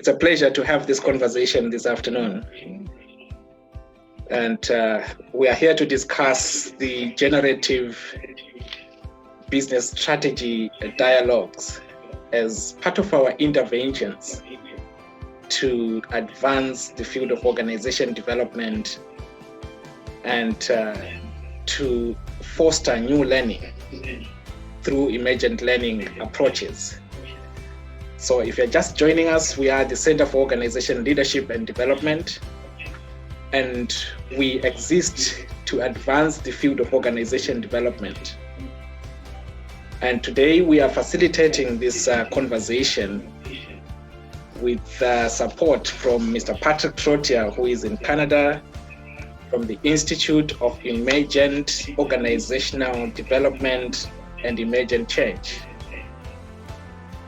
It's a pleasure to have this conversation this afternoon. And we are here to discuss the generative business strategy dialogues as part of our interventions to advance the field of organization development and to foster new learning through emergent learning approaches. So if you're just joining us, we are the Center for Organization Leadership and Development, and we exist to advance the field of organization development. And today we are facilitating this conversation with support from Mr. Patrick Trottier, who is in Canada, from the Institute of Emergent Organizational Development and Emergent Change.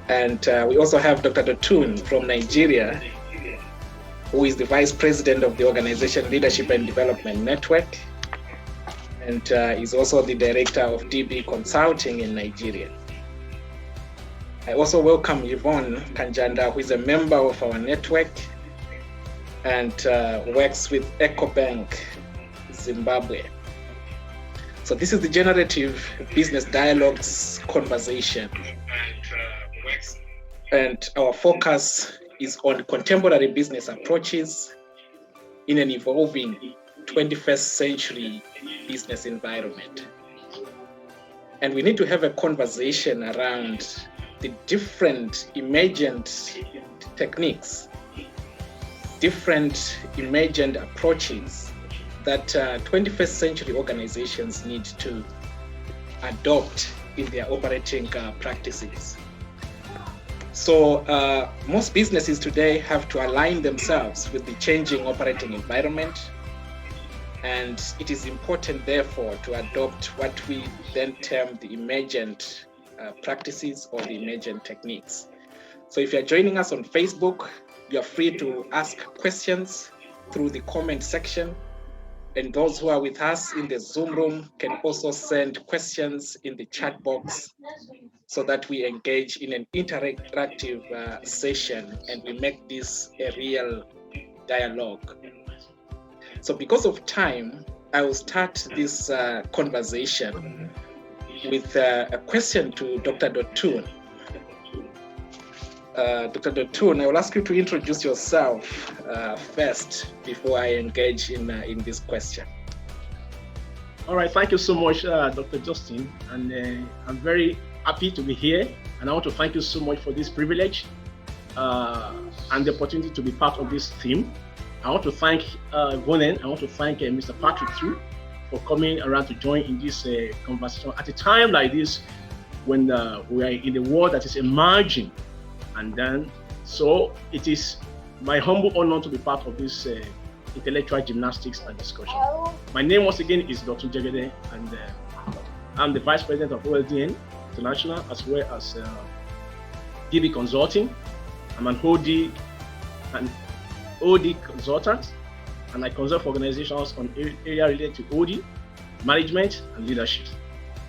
And we also have Dr. Dotun from Nigeria, who is the Vice President of the Organization Leadership and Development Network, and is also the Director of DB Consulting in Nigeria. I also welcome Yvonne Kanjanda, who is a member of our network and works with EcoBank, Zimbabwe. So this is the Generative Business Dialogues conversation. And our focus is on contemporary business approaches in an evolving 21st century business environment. And we need to have a conversation around the different emergent techniques, different emergent approaches that 21st century organizations need to adopt in their operating practices. So most businesses today have to align themselves with the changing operating environment. And it is important, therefore, to adopt what we then term the emergent practices or the emergent techniques. So if you're joining us on Facebook, you're free to ask questions through the comment section. And those who are with us in the Zoom room can also send questions in the chat box so that we engage in an interactive session and we make this a real dialogue. So because of time, I will start this conversation with a question to Dr. Dotun. Dr. Dotun, I will ask you to introduce yourself first before I engage in this question. All right, thank you so much, Dr. Justine, and I'm very happy to be here, and I want to thank you so much for this privilege and the opportunity to be part of this theme. I want to thank Yvonne, I want to thank Mr. Patrick too for coming around to join in this conversation at a time like this when we are in a world that is emerging. And then, so it is my humble honor to be part of this intellectual gymnastics and discussion. My name once again is Dr. Jegede, and I'm the Vice President of OLDN International as well as DB Consulting. I'm an OD consultant, and I consult for organizations on area related to OD, management, and leadership.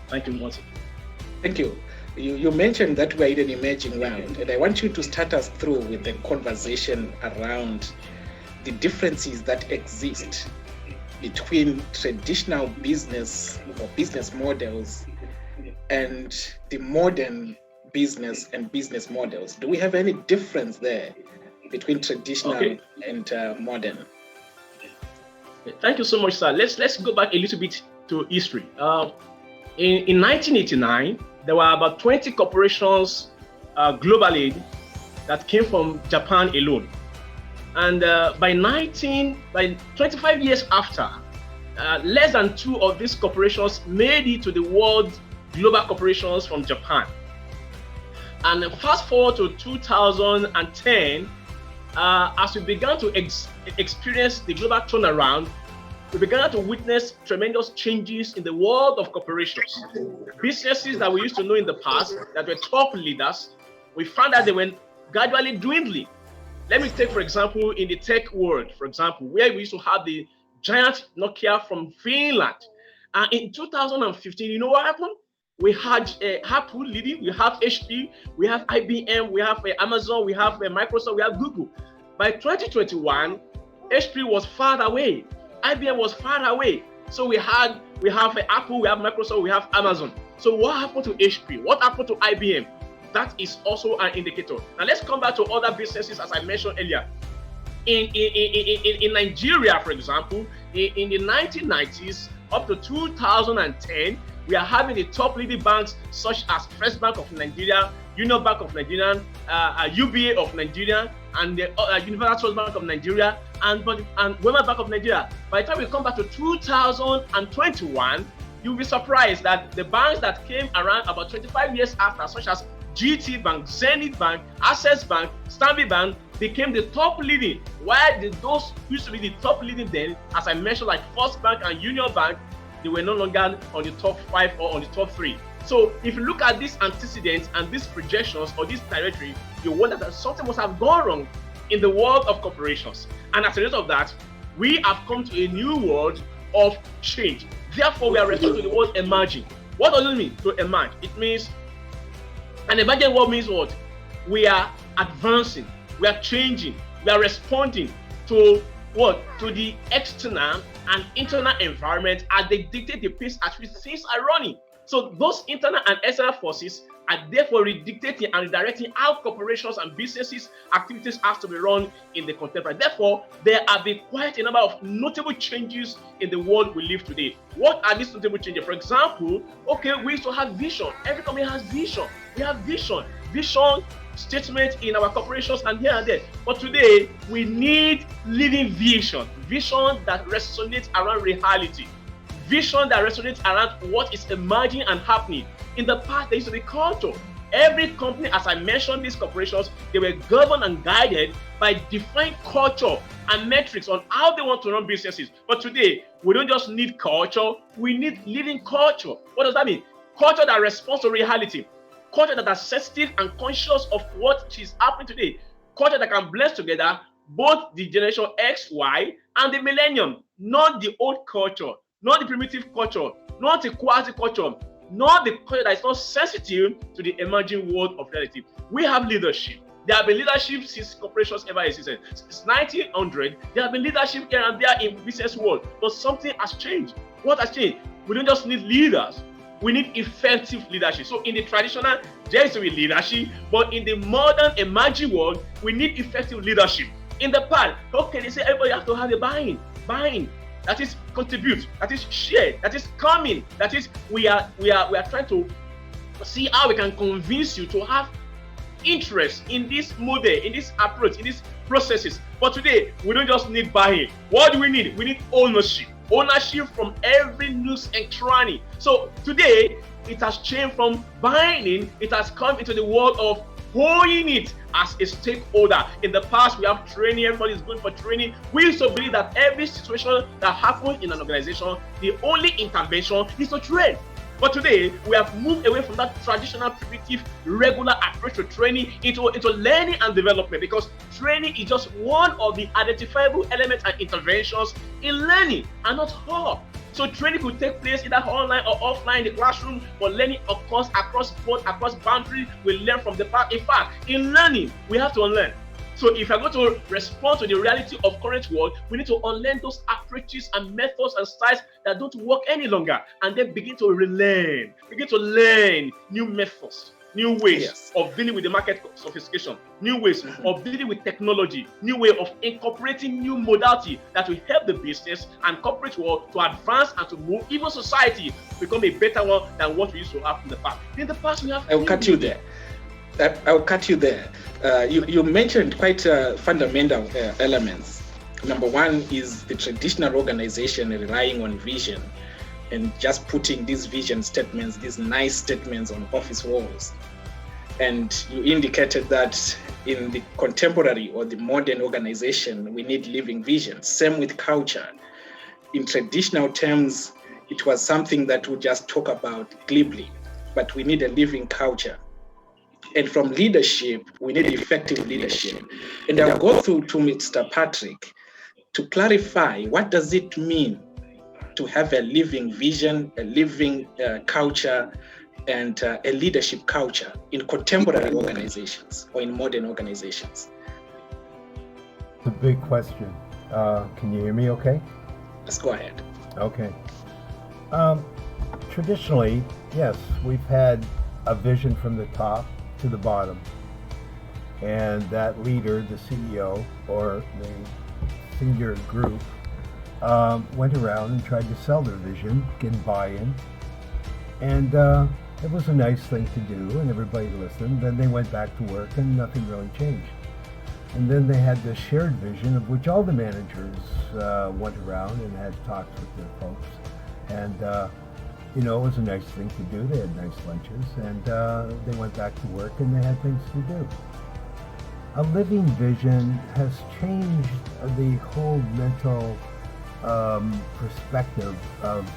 Thank you once again. Thank you. You mentioned that we're in an emerging world, and I want you to start us through with a conversation around the differences that exist between traditional business or business models and the modern business and business models. Do we have any difference there between traditional and modern? Thank you so much, sir. Let's go back a little bit to history. In 1989, there were about 20 corporations globally that came from Japan alone. And by 25 years after, less than 2 of these corporations made it to the world global corporations from Japan. And fast forward to 2010, as we began to experience the global turnaround, we began to witness tremendous changes in the world of corporations. Businesses that we used to know in the past that were top leaders, we found that they were gradually dwindling. Let me take, for example, in the tech world, for example, where we used to have the giant Nokia from Finland. And in 2015, you know what happened? we had Apple leading, we have HP, we have IBM, we have Amazon, we have Microsoft, we have Google. By 2021, HP was far away, IBM was far away. So we have Apple, we have Microsoft, we have Amazon. So what happened to HP? What happened to IBM? That is also an indicator. Now let's come back to other businesses, as I mentioned earlier. In Nigeria, for example, in the 1990s up to 2010, we are having the top leading banks such as First Bank of Nigeria, Union Bank of Nigeria, UBA of Nigeria, and the Universal Trust Bank of Nigeria, and Wema Bank of Nigeria. By the time we come back to 2021, you'll be surprised that the banks that came around about 25 years after, such as GT Bank, Zenith Bank, Access Bank, Stanbic Bank, became the top leading. While those used to be the top leading then, as I mentioned, like First Bank and Union Bank, they were no longer on the top 5 or on the top 3. So if you look at these antecedents and these projections or this territory, you wonder that something must have gone wrong in the world of corporations. And as a result of that, we have come to a new world of change. Therefore, we are referring to the word emerging. What does it mean to emerge? It means, an emerging world means what? We are advancing, we are changing, we are responding to what? To the external and internal environment as they dictate the pace at which things are running. So those internal and external forces are therefore dictating and redirecting how corporations and businesses activities have to be run in the contemporary. Therefore, there have been quite a number of notable changes in the world we live today. What are these notable changes? For example, okay, we used to have vision. Every company has vision. We have vision statement in our corporations and here and there. But today, we need living vision that resonates around reality, vision that resonates around what is emerging and happening. In the past, there used to be culture. Every company, as I mentioned, these corporations, they were governed and guided by defined culture and metrics on how they want to run businesses. But today, we don't just need culture, we need living culture. What does that mean? Culture that responds to reality. Culture that is sensitive and conscious of what is happening today. Culture that can blend together both the generation X, Y, and the millennium. Not the old culture, not the primitive culture, not the quasi culture, not the culture that is not sensitive to the emerging world of reality. We have leadership. There have been leadership since corporations ever existed. Since 1900, there have been leadership here and there in the business world. But something has changed. What has changed? We don't just need leaders. We need effective leadership. So in the traditional, there is to be leadership, but in the modern emerging world, we need effective leadership. In the past, okay, they say everybody has to have a buy-in, that is contribute, that is share, that is coming, that is we are trying to see how we can convince you to have interest in this model, in this approach, in these processes. But today, we don't just need buy-in. What do we need? We need ownership. Ownership from every nook and cranny. So today, it has changed from buying in, it has come into the world of holding it as a stakeholder. In the past, we have training, everybody is going for training. We used to believe that every situation that happens in an organization, the only intervention is to train. But today, we have moved away from that traditional, primitive, regular approach to training into learning and development, because training is just one of the identifiable elements and interventions in learning, and not all. So training could take place either online or offline in the classroom, but learning occurs across board, across boundaries. We learn from the past. In fact, in learning, we have to unlearn. So if you're going to respond to the reality of current world, we need to unlearn those approaches and methods and styles that don't work any longer, and then begin to relearn, begin to learn new methods, new ways of dealing with the market sophistication, new ways of dealing with technology, new way of incorporating new modality that will help the business and corporate world to advance and to move, even society become a better one than what we used to have in the past. In the past, we have. I'll cut you there. You mentioned quite fundamental elements. Number one is the traditional organization relying on vision and just putting these vision statements, these nice statements on office walls. And you indicated that in the contemporary or the modern organization, we need living vision. Same with culture. In traditional terms, it was something that we just talk about glibly, but we need a living culture. And from leadership, we need effective leadership. And I'll go through to Mr. Patrick to clarify, what does it mean to have a living vision, a living culture, and a leadership culture in contemporary organizations or in modern organizations? It's a big question. Can you hear me okay? Let's go ahead. Okay. Traditionally, yes, we've had a vision from the top to the bottom. And that leader, the CEO or the senior group, went around and tried to sell their vision, get buy-in. And it was a nice thing to do, and everybody listened. Then they went back to work, and nothing really changed. And then they had this shared vision of which all the managers went around and had talks with their folks. And, it was a nice thing to do. They had nice lunches, and they went back to work, and they had things to do. A living vision has changed the whole mental perspective of,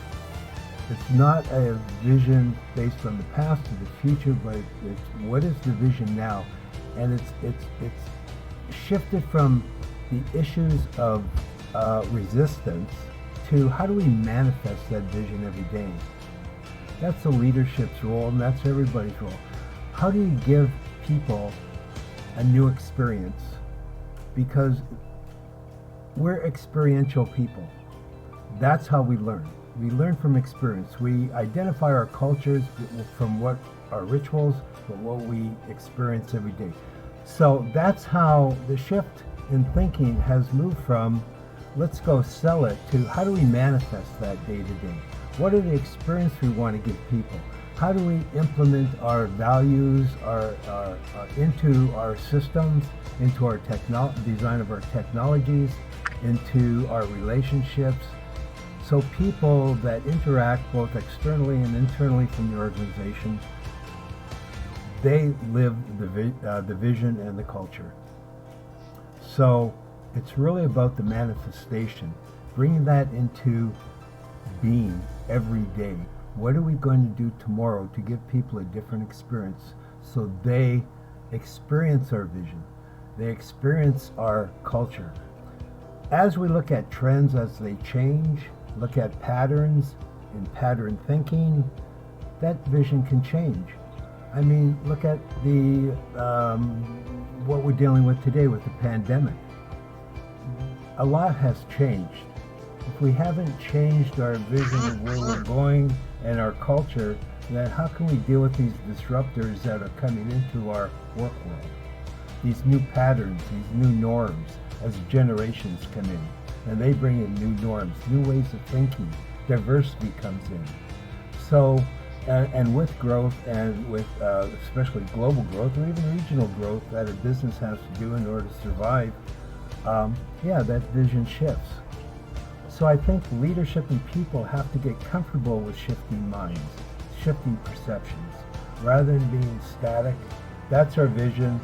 it's not a vision based on the past or the future, but it's what is the vision now? And it's shifted from the issues of resistance to how do we manifest that vision every day? That's the leadership's role, and that's everybody's role. How do you give people a new experience? Because we're experiential people. That's how we learn. We learn from experience. We identify our cultures from what our rituals, from what we experience every day. So that's how the shift in thinking has moved from let's go sell it to how do we manifest that day to day? What are the experiences we want to give people? How do we implement our values into our systems, into our design of our technologies, into our relationships? So people that interact both externally and internally from the organization, they live the vision and the culture. So it's really about the manifestation, bringing that into being every day. What are we going to do tomorrow to give people a different experience so they experience our vision, they experience our culture? As we look at trends as they change, look at patterns and pattern thinking, that vision can change. I mean, look at the what we're dealing with today with the pandemic. A lot has changed. If we haven't changed our vision of where we're going and our culture, then how can we deal with these disruptors that are coming into our work world? These new patterns, these new norms, as generations come in, and they bring in new norms, new ways of thinking, diversity comes in. So, and with growth and with especially global growth or even regional growth that a business has to do in order to survive, that vision shifts. So I think leadership and people have to get comfortable with shifting minds, shifting perceptions, rather than being static. That's our vision.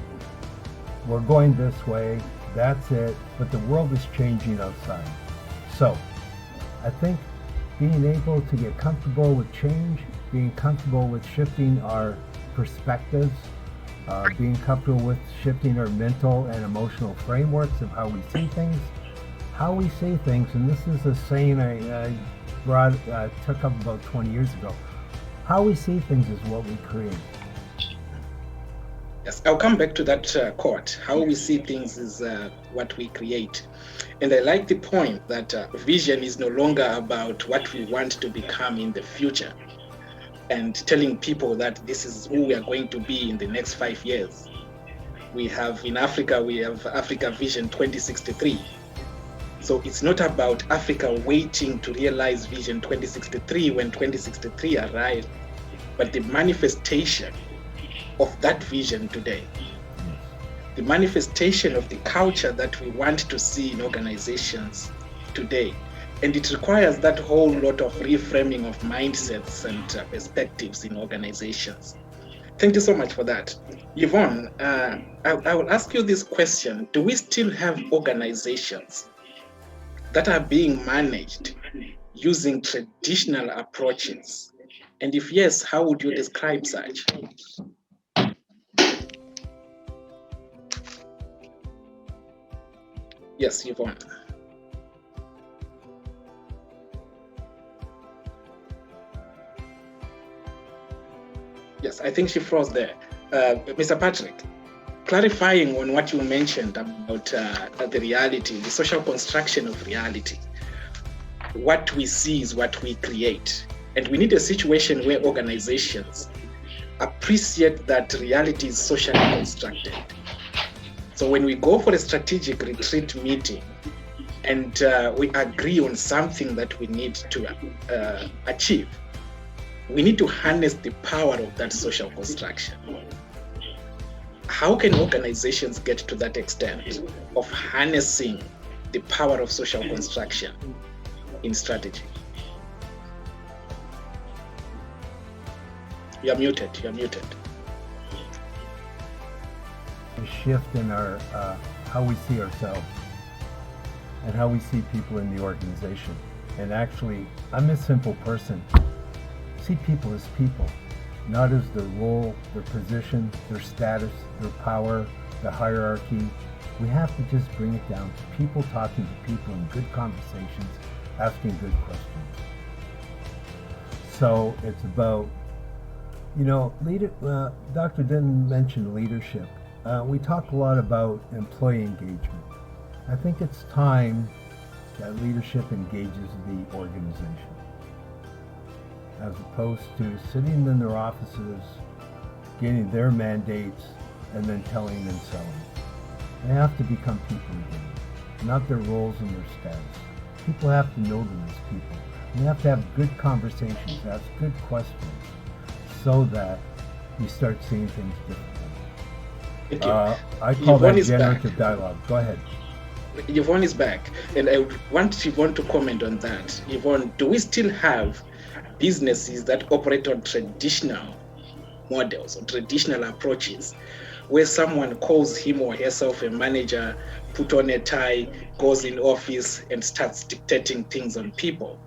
We're going this way. That's it. But the world is changing outside. So I think being able to get comfortable with change, being comfortable with shifting our perspectives, being comfortable with shifting our mental and emotional frameworks of how we see things, and this is a saying I took up about 20 years ago. How we see things is what we create. Yes, I'll come back to that quote. How we see things is what we create. And I like the point that vision is no longer about what we want to become in the future and telling people that this is who we are going to be in the next 5 years. We have in Africa, we have Africa Vision 2063. So it's not about Africa waiting to realize Vision 2063 when 2063 arrives, but the manifestation of that vision today. The manifestation of the culture that we want to see in organizations today. And it requires that whole lot of reframing of mindsets and perspectives in organizations. Thank you so much for that. Yvonne, I will ask you this question. Do we still have organizations that are being managed using traditional approaches? And if yes, how would you describe such? Yes, Yvonne. Yes, I think she froze there. Mr. Patrick, clarifying on what you mentioned about the reality, the social construction of reality. What we see is what we create. And we need a situation where organizations appreciate that reality is socially constructed. So when we go for a strategic retreat meeting and we agree on something that we need to achieve, we need to harness the power of that social construction. How can organizations get to that extent of harnessing the power of social construction in strategy? You're muted. A shift in our how we see ourselves and how we see people in the organization. And actually, I'm a simple person. See people as people, not as their role, their position, their status, their power, the hierarchy. We have to just bring it down to people talking to people in good conversations, asking good questions. So it's about, Dr. didn't mention leadership. We talk a lot about employee engagement. I think it's time that leadership engages the organization, as opposed to sitting in their offices, getting their mandates, and then telling and selling. They have to become people again, not their roles and their status. People have to know them as people. We have to have good conversations, ask good questions, so that you start seeing things differently. Thank you. I call Yvonne that is generative back. dialogue. Go ahead. Yvonne is back, and I want Yvonne to comment on that. Yvonne, do we still have businesses that operate on traditional models or traditional approaches, where someone calls him or herself a manager, put on a tie, goes in office and starts dictating things on people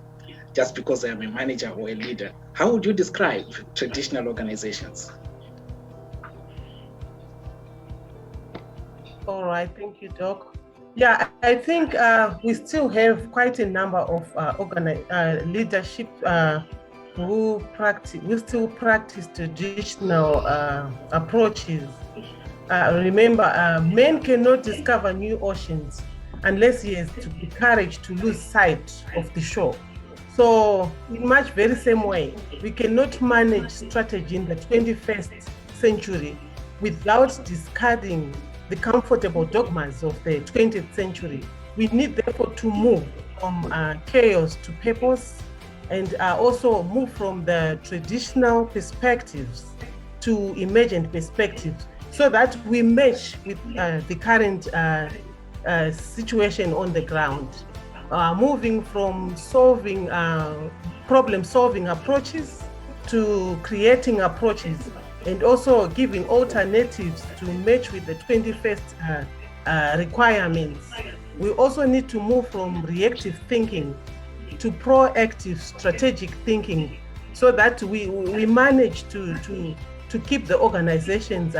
just because I am a manager or a leader? How would you describe traditional organizations? All right, thank you, Doc. Yeah, I think we still have quite a number of leadership who still practice traditional approaches. Remember, man cannot discover new oceans unless he has the courage to lose sight of the shore. So, in much very same way, we cannot manage strategy in the 21st century without discarding the comfortable dogmas of the 20th century. We need therefore to move from chaos to purpose, and also move from the traditional perspectives to emergent perspectives, so that we match with the current situation on the ground. Moving from problem-solving approaches to creating approaches, and also giving alternatives to match with the 21st requirements. We also need to move from reactive thinking to proactive strategic thinking, so that we manage to keep the organizations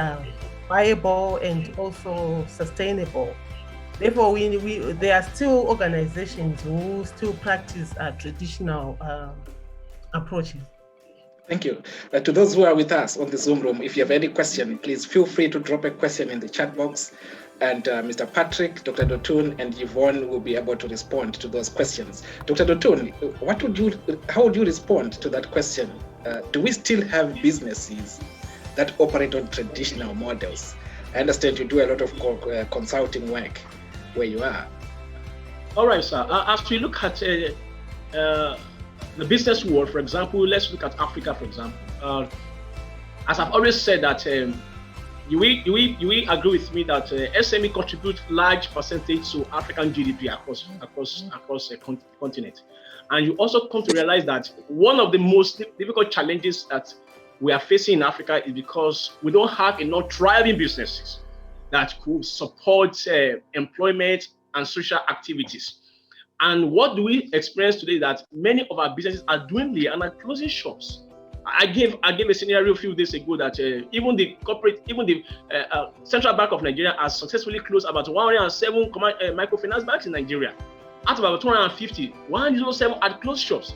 viable and also sustainable. Therefore, there are still organizations who still practice traditional approaches. Thank you. To those who are with us on the Zoom room, if you have any question, please feel free to drop a question in the chat box, and Mr. Patrick, Dr. Dotun, and Yvonne will be able to respond to those questions. Dr. Dotun, how would you respond to that question? Do we still have businesses that operate on traditional models? I understand you do a lot of consulting work where you are. All right, sir. As we look at the business world, for example, let's look at Africa, for example. As I've always said that you will agree with me that SME contribute large percentage to African GDP across a continent. And you also come to realize that one of the most difficult challenges that we are facing in Africa is because we don't have enough thriving businesses that could support employment and social activities. And what do we experience today? That many of our businesses are dwindling and are closing shops. I gave a scenario a few days ago that even the Central Bank of Nigeria has successfully closed about 107 microfinance banks in Nigeria. Out of about 250, 107 had closed shops.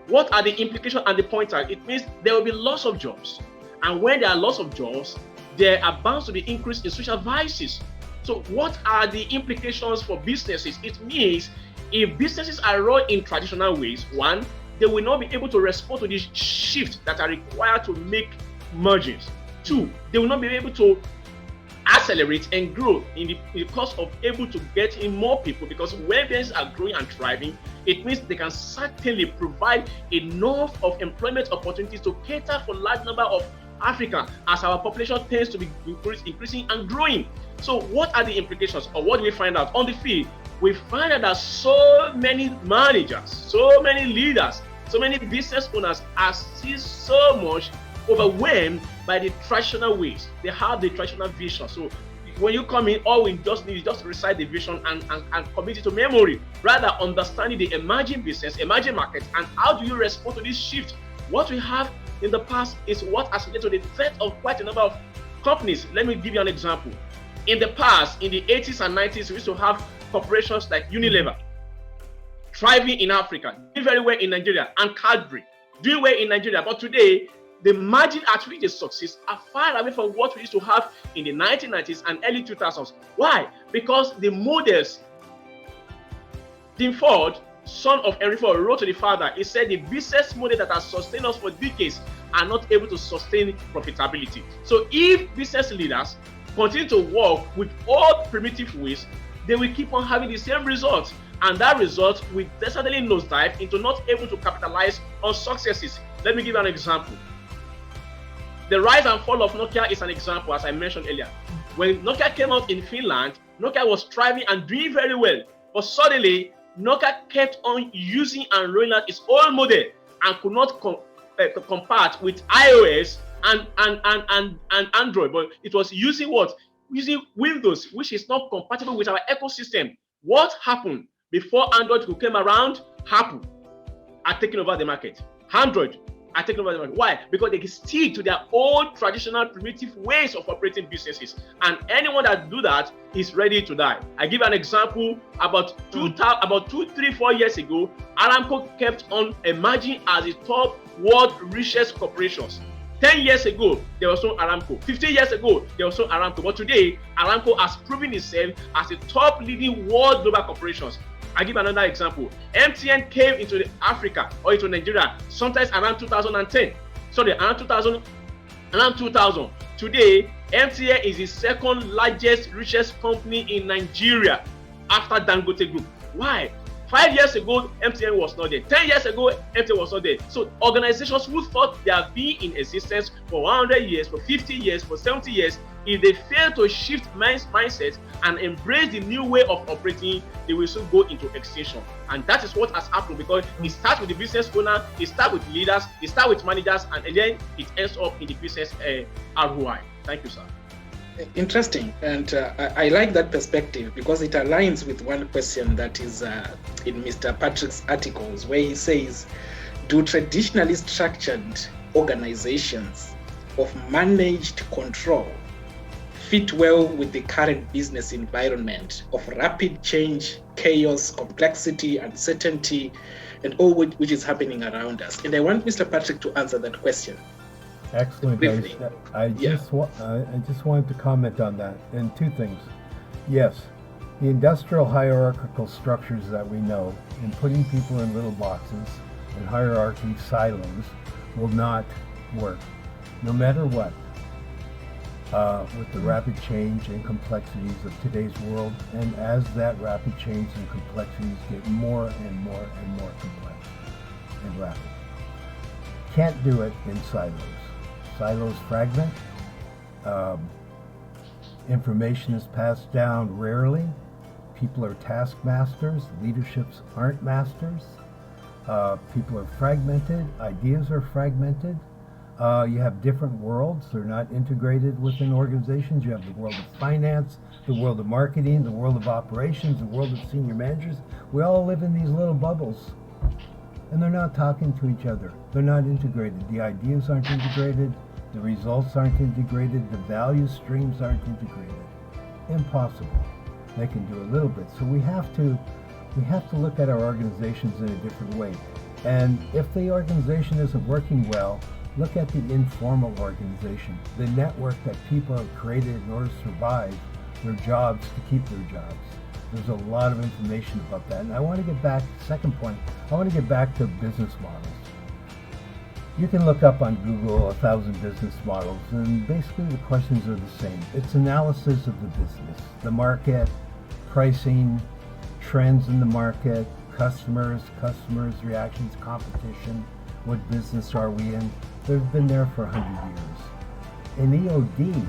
What are the implications and the pointer? It means there will be loss of jobs. And when there are lots of jobs, there are bound to be increase in social vices. So what are the implications for businesses? It means if businesses are run in traditional ways, one, they will not be able to respond to these shifts that are required to make mergers. Two, they will not be able to accelerate and grow in the course of able to get in more people, because when businesses are growing and thriving, it means they can certainly provide enough of employment opportunities to cater for large number of Africa as our population tends to be increasing and growing. So what are the implications, or what do we find out on the field? We find out that so many managers, so many leaders, so many business owners are still so much overwhelmed by the traditional ways. They have the traditional vision. So when you come in, all we just need is just to recite the vision and commit it to memory, rather understanding the emerging business, emerging markets, and how do you respond to this shift. What we have in the past is what has led to the death of quite a number of companies. Let me give you an example. In the past, in the 80s and 90s, we used to have corporations like Unilever, thriving in Africa, doing very well in Nigeria, and Cadbury, doing well in Nigeria. But today, the margin at which they succeed are far away from what we used to have in the 1990s and early 2000s. Why? Because the models, Tim Ford, son of Henry Ford, wrote to the father, he said the business model that has sustained us for decades are not able to sustain profitability. So if business leaders continue to work with all primitive ways, they will keep on having the same results. And that result will definitely nosedive into not able to capitalize on successes. Let me give you an example. The rise and fall of Nokia is an example, as I mentioned earlier. When Nokia came out in Finland, Nokia was thriving and doing very well. But suddenly, Nokia kept on using and rolling out its own model and could not compart with iOS and Android. But it was using what? Using Windows, which is not compatible with our ecosystem. What happened? Before Android came around, Apple are taking over the market. Android are taking over the market. Why? Because they stick to their old traditional primitive ways of operating businesses. And anyone that do that is ready to die. I give an example. About 4 years ago, Aramco kept on emerging as the top world richest corporations. 10 years ago, there was no Aramco. 15 years ago, there was no Aramco. But today, Aramco has proven itself as the top leading world global corporations. I give another example. MTN came into Africa or into Nigeria sometimes around 2010. Sorry, around 2000. Today, MTN is the second largest, richest company in Nigeria after Dangote Group. Why? 5 years ago, MTN was not there. 10 years ago, MTN was not there. So organizations who thought they have been in existence for 100 years, for 50 years, for 70 years, if they fail to shift mindset and embrace the new way of operating, they will soon go into extinction. And that is what has happened, because it starts with the business owner, it starts with leaders, it starts with managers, and then it ends up in the business ROI. Thank you, sir. Interesting, and I like that perspective because it aligns with one question that is in Mr. Patrick's articles, where he says, do traditionally structured organizations of managed control fit well with the current business environment of rapid change, chaos, complexity, uncertainty, and all which is happening around us? And I want Mr. Patrick to answer that question. Excellent. I just wanted to comment on that. And two things. Yes, the industrial hierarchical structures that we know, and putting people in little boxes and hierarchy silos, will not work, no matter what. With the rapid change and complexities of today's world, and as that rapid change and complexities get more and more and more complex and rapid. Can't do it in silos. Silos fragment. Information is passed down rarely. People are taskmasters. Leaderships aren't masters. People are fragmented. Ideas are fragmented. You have different worlds. They're not integrated within organizations. You have the world of finance, the world of marketing, the world of operations, the world of senior managers. We all live in these little bubbles, and they're not talking to each other. They're not integrated. The ideas aren't integrated. The results aren't integrated. The value streams aren't integrated. Impossible. They can do a little bit. So we have to look at our organizations in a different way. And if the organization isn't working well, Look at the informal organization, the network that people have created in order to survive their jobs, to keep their jobs. There's a lot of information about that. And I want to get back, second point, I want to get back to business models. You can look up on Google 1,000 business models, and basically the questions are the same. It's analysis of the business, the market, pricing, trends in the market, customers reactions, competition, what business are we in. They've been there for 100 years. In EOD,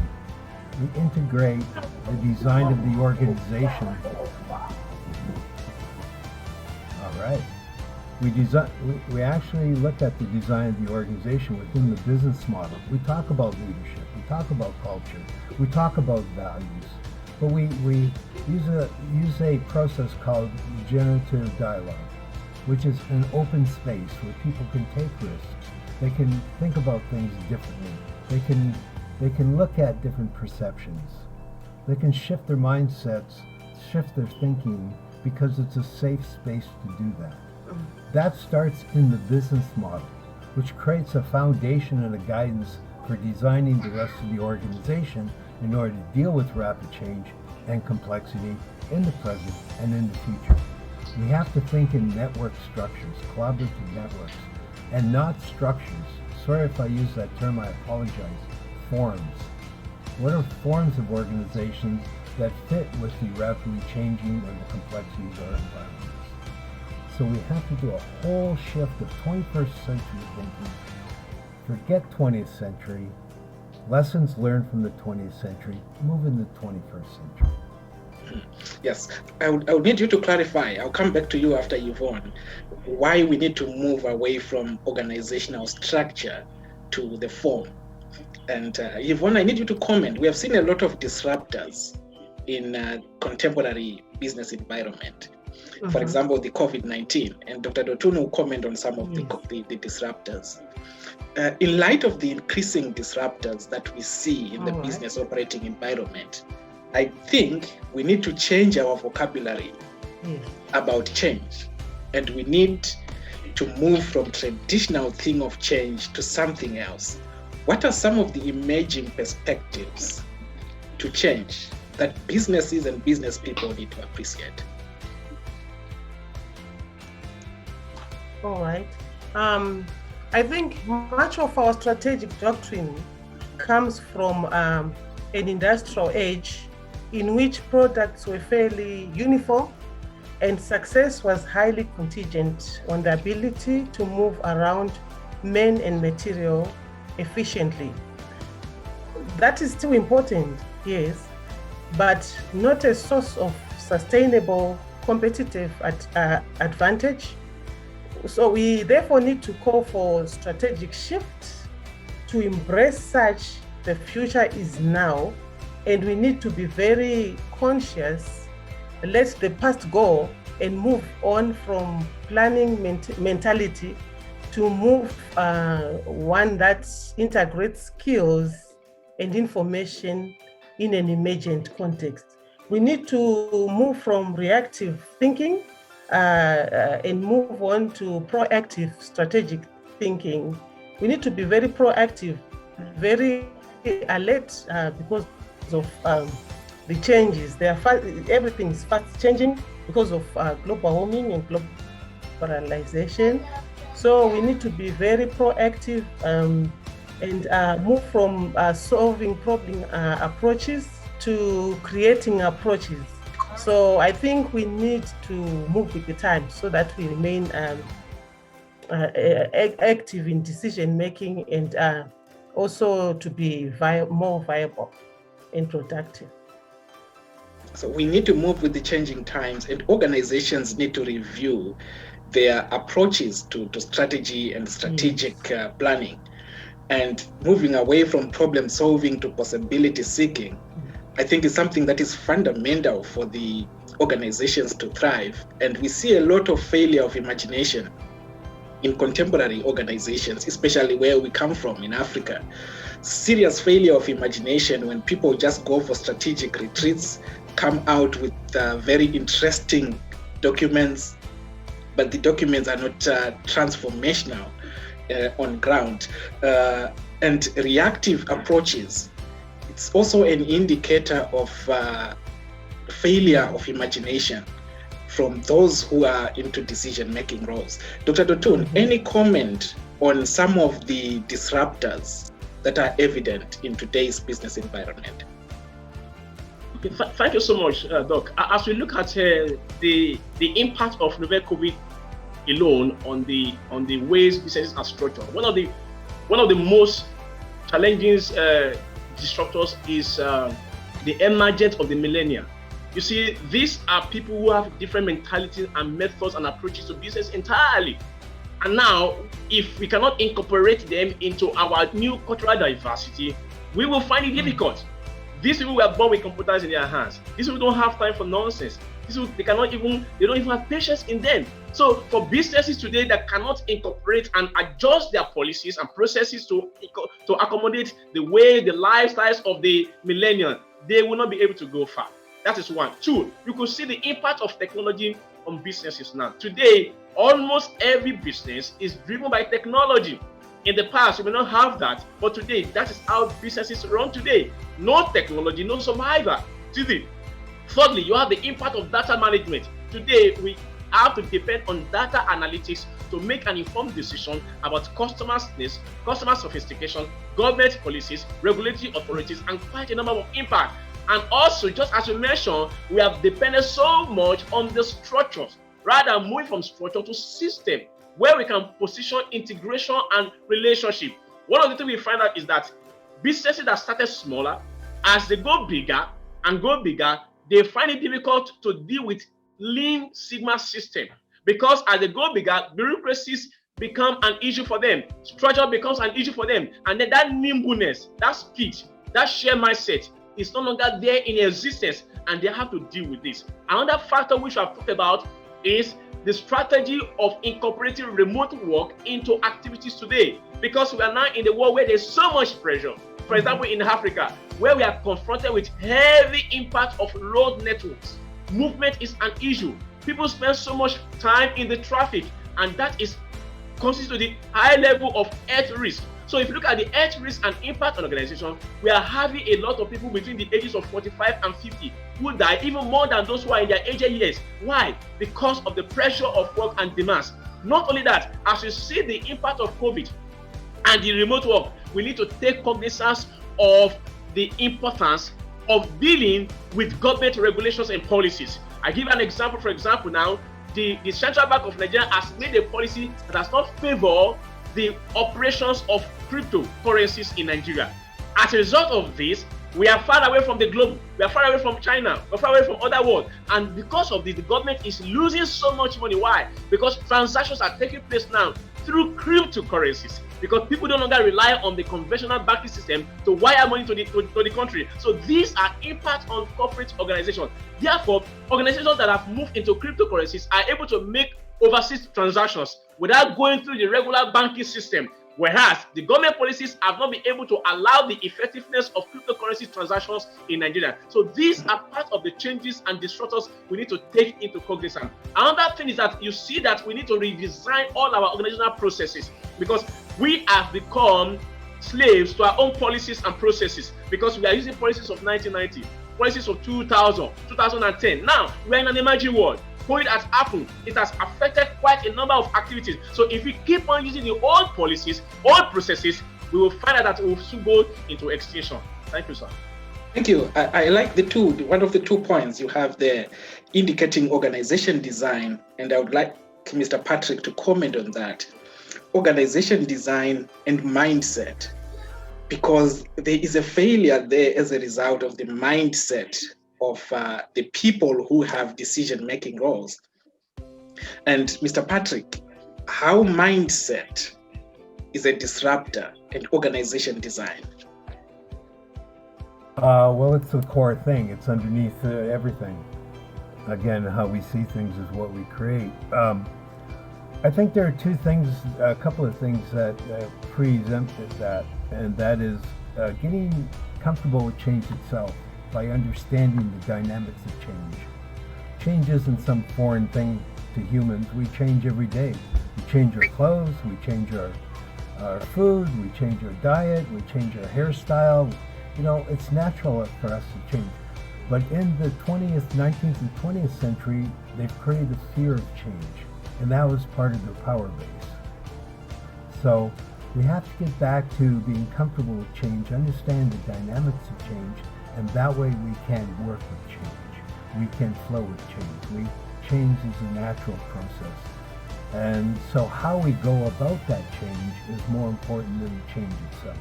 we integrate the design of the organization. All right. We actually look at the design of the organization within the business model. We talk about leadership, we talk about culture, we talk about values, but we use a process called generative dialogue, which is an open space where people can take risks. They can think about things differently. They can look at different perceptions. They can shift their mindsets, shift their thinking, because it's a safe space to do that. That starts in the business model, which creates a foundation and a guidance for designing the rest of the organization in order to deal with rapid change and complexity in the present and in the future. We have to think in network structures, collaborative networks, and not structures. Sorry if I use that term, I apologize. Forms. What are forms of organizations that fit with the rapidly changing or the complexities of our environments? So we have to do a whole shift of 21st century thinking. Forget 20th century. Lessons learned from the 20th century. Move in the 21st century. Yes, I would need you to clarify. I'll come back to you after Yvonne. Why we need to move away from organizational structure to the form. And Yvonne, I need you to comment. We have seen a lot of disruptors in contemporary business environment. For example, the COVID-19, and Dr. Dotun will comment on some of the disruptors. In light of the increasing disruptors that we see in the business operating environment, I think we need to change our vocabulary about change, and we need to move from traditional thing of change to something else. What are some of the emerging perspectives to change that businesses and business people need to appreciate? All right. I think much of our strategic doctrine comes from an industrial age in which products were fairly uniform and success was highly contingent on the ability to move around men and material efficiently. That is still important, yes, but not a source of sustainable competitive advantage. So we therefore need to call for strategic shift to embrace such the future is now, and we need to be very conscious, let the past go and move on from planning mentality to move one that integrates skills and information in an emergent context. We need to move from reactive thinking and move on to proactive strategic thinking. We need to be very proactive, very alert because of the changes. Everything is fast changing because of global warming and globalization. So we need to be very proactive and move from solving problem approaches to creating approaches. So I think we need to move with the time so that we remain active in decision making and also to be more viable and productive. So we need to move with the changing times, and organizations need to review their approaches to strategy and strategic planning, and moving away from problem solving to possibility seeking. I think is something that is fundamental for the organizations to thrive. And we see a lot of failure of imagination in contemporary organizations, especially where we come from in Africa. Serious failure of imagination when people just go for strategic retreats, come out with very interesting documents, but the documents are not transformational. on ground. And reactive approaches, it's also an indicator of failure of imagination from those who are into decision-making roles. Dr. Dotun, any comment on some of the disruptors that are evident in today's business environment? Okay, thank you so much, Doc. As we look at the impact of novel COVID alone on the ways businesses are structured, one of the most challenging disruptors is the emergence of the millennial. You see, these are people who have different mentalities and methods and approaches to business entirely. And now, if we cannot incorporate them into our new cultural diversity, we will find it difficult. These people were born with computers in their hands. These people don't have time for nonsense. They don't even have patience in them. So for businesses today that cannot incorporate and adjust their policies and processes to accommodate the way, the lifestyles of the millennial, they will not be able to go far. That is one. Two, you could see the impact of technology on businesses now. Today, almost every business is driven by technology. In the past, we may not have that, but today, that is how businesses run today. No technology, no survivor. Thirdly, you have the impact of data management. Today, we have to depend on data analytics to make an informed decision about customers' needs, customer sophistication, government policies, regulatory authorities, and quite a number of impact. And also, just as you mentioned, we have depended so much on the structures, rather than moving from structure to system, where we can position integration and relationship. One of the things we find out is that businesses that started smaller, as they go bigger, they find it difficult to deal with Lean Sigma system, because as they go bigger, bureaucracies become an issue for them, structure becomes an issue for them, and then that nimbleness, that speed, that shared mindset is no longer there in existence, and they have to deal with this. Another factor which I've talked about is the strategy of incorporating remote work into activities today, because we are now in the world where there's so much pressure. For example, in Africa, where we are confronted with heavy impact of road networks, movement is an issue. People spend so much time in the traffic, and that is constitutes to the high level of health risk. So if you look at the health risk and impact on organization, we are having a lot of people between the ages of 45 and 50 who die, even more than those who are in their aged years. Why? Because of the pressure of work and demands. Not only that, as you see the impact of COVID and the remote work, we need to take cognizance of the importance of dealing with government regulations and policies. I give an example. For example, now, the Central Bank of Nigeria has made a policy that does not favor the operations of cryptocurrencies in Nigeria. As a result of this, we are far away from the globe. We are far away from China. We're far away from other world. And because of this, the government is losing so much money. Why? Because transactions are taking place now through cryptocurrencies. Because people no longer rely on the conventional banking system to wire money to the country. So these are impacts on corporate organizations. Therefore, organizations that have moved into cryptocurrencies are able to make overseas transactions without going through the regular banking system. Whereas the government policies have not been able to allow the effectiveness of cryptocurrency transactions in Nigeria. So these are part of the changes and disruptors we need to take into cognizance. Another thing is that you see that we need to redesign all our organizational processes, because we have become slaves to our own policies and processes, because we are using policies of 1990, policies of 2000, 2010. Now we are in an emerging world. COVID has happened. It has affected quite a number of activities. So if we keep on using the old policies, old processes, we will find out that we will soon go into extinction. Thank you, sir. Thank you. I like one of the 2 points you have there, indicating organization design, and I would like Mr. Patrick to comment on that. Organization design and mindset, because there is a failure there as a result of the mindset of the people who have decision-making roles. And Mr. Patrick, how mindset is a disruptor in organization design? Well, it's the core thing. It's underneath everything. Again, how we see things is what we create. I think there are a couple of things that preempted that, and that is getting comfortable with change itself, by understanding the dynamics of change. Change isn't some foreign thing to humans. We change every day. We change our clothes, we change our our food, we change our diet, we change our hairstyle. It's natural for us to change. But in the 20th, 19th, and 20th century, they've created a fear of change, and that was part of their power base. So we have to get back to being comfortable with change, understand the dynamics of change, and that way we can work with change. We can flow with change. Change is a natural process. And so how we go about that change is more important than the change itself.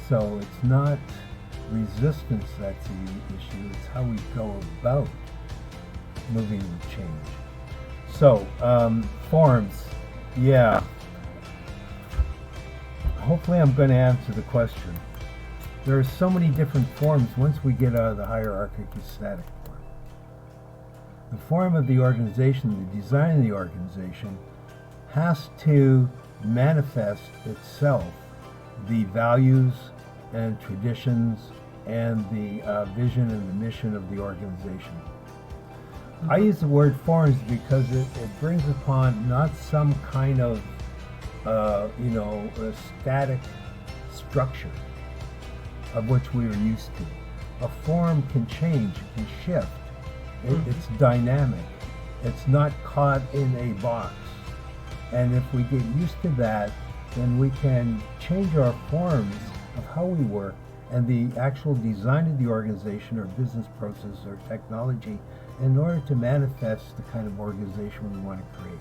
So it's not resistance that's the issue, it's how we go about moving with change. So, forms, yeah. Hopefully I'm going to answer the question. There are so many different forms once we get out of the hierarchical static form. The form of the organization, the design of the organization, has to manifest itself the values and traditions and the vision and the mission of the organization. I use the word forms because it brings upon not some kind of a static structure of which we are used to. A form can change, can shift. It's dynamic. It's not caught in a box. And if we get used to that, then we can change our forms of how we work and the actual design of the organization or business process or technology in order to manifest the kind of organization we want to create.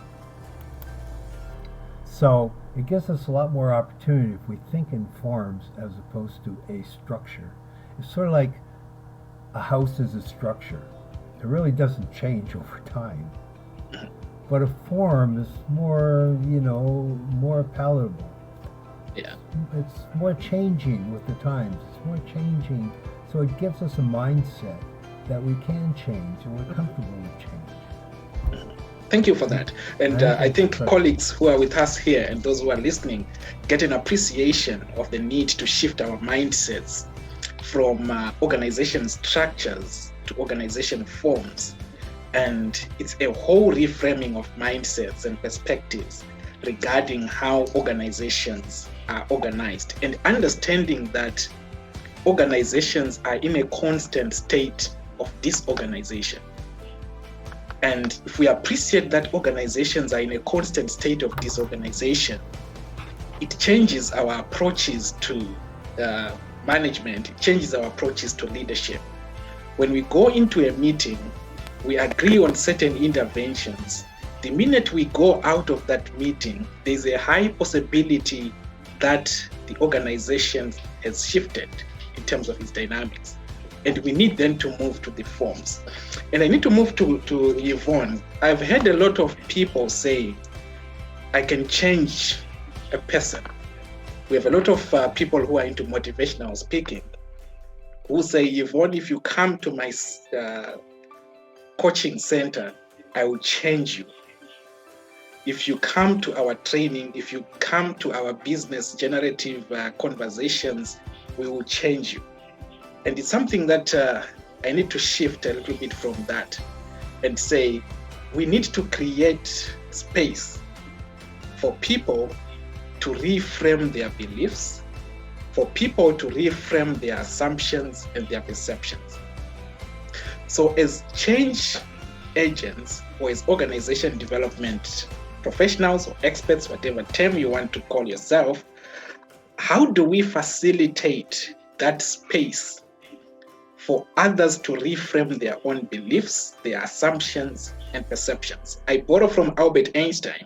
So it gives us a lot more opportunity if we think in forms as opposed to a structure. It's sort of like a house is a structure. It really doesn't change over time. But a form is more, more palatable. Yeah. It's more changing with the times. It's more changing. So it gives us a mindset that we can change and we're comfortable with change. Thank you for that. And I think colleagues who are with us here and those who are listening get an appreciation of the need to shift our mindsets from organization structures to organization forms. And it's a whole reframing of mindsets and perspectives regarding how organizations are organized and understanding that organizations are in a constant state of disorganization. And if we appreciate that organizations are in a constant state of disorganization, it changes our approaches to management, it changes our approaches to leadership. When we go into a meeting, we agree on certain interventions. The minute we go out of that meeting, there's a high possibility that the organization has shifted in terms of its dynamics. And we need then to move to the forms. And I need to move to Yvonne. I've heard a lot of people say, I can change a person. We have a lot of people who are into motivational speaking who say, Yvonne, if you come to my coaching center, I will change you. If you come to our training, if you come to our business generative conversations, we will change you. And it's something that I need to shift a little bit from that and say, we need to create space for people to reframe their beliefs, for people to reframe their assumptions and their perceptions. So as change agents or as organization development professionals or experts, whatever term you want to call yourself, how do we facilitate that space for others to reframe their own beliefs, their assumptions and perceptions? I borrow from Albert Einstein,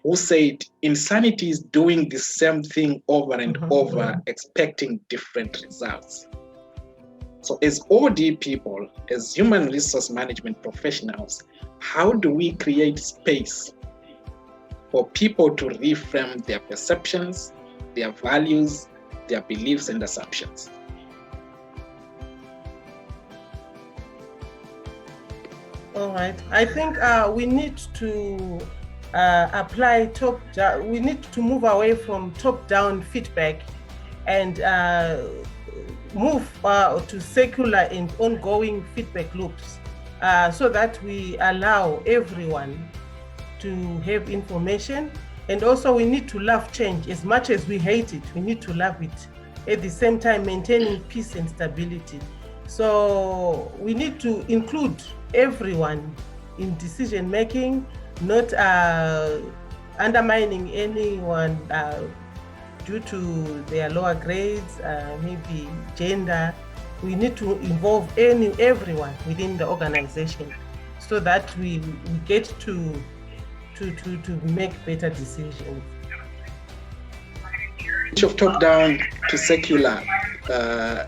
who said, insanity is doing the same thing over and over, expecting different results. So as OD people, as human resource management professionals, how do we create space for people to reframe their perceptions, their values, their beliefs and assumptions? All right. I think we need to apply top-down. We need to move away from top-down feedback and move to circular and ongoing feedback loops so that we allow everyone to have information And also we need to love change. As much as we hate it, we need to love it. At the same time, maintaining peace and stability. So we need to include everyone in decision making, not undermining anyone due to their lower grades, maybe gender. We need to involve everyone within the organization so that we get to make better decisions. Of top-down to secular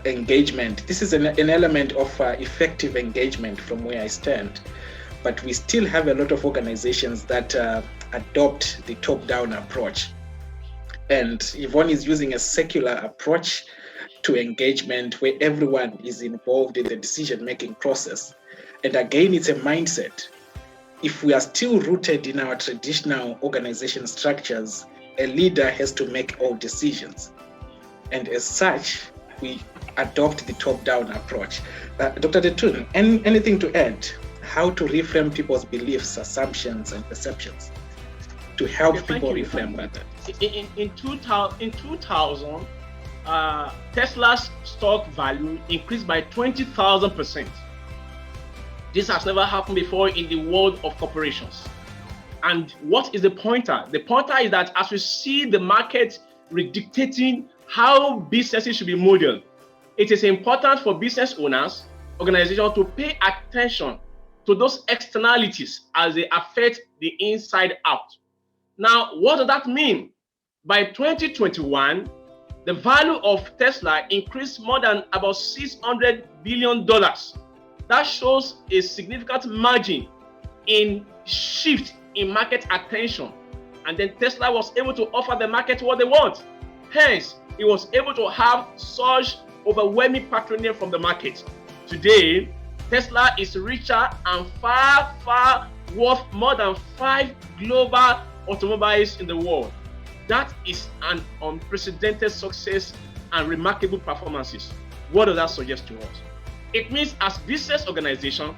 engagement. This is an element of effective engagement from where I stand, but we still have a lot of organizations that adopt the top-down approach. And Yvonne is using a secular approach to engagement where everyone is involved in the decision-making process. And again, it's a mindset. If we are still rooted in our traditional organization structures, a leader has to make all decisions. And as such, we adopt the top-down approach. Dr. Dotun, anything to add? How to reframe people's beliefs, assumptions, and perceptions to help people reframe better? In 2000, Tesla's stock value increased by 20,000%. This has never happened before in the world of corporations. And what is the pointer? The pointer is that as we see the market dictating how businesses should be modeled, it is important for business owners, organizations to pay attention to those externalities as they affect the inside out. Now, what does that mean? By 2021, the value of Tesla increased more than about $600 billion. That shows a significant margin in shift in market attention. And then Tesla was able to offer the market what they want. Hence, it was able to have such overwhelming patronage from the market. Today, Tesla is richer and far worth more than 5 global automobiles in the world. That is an unprecedented success and remarkable performances. What does that suggest to us? It means as business organization,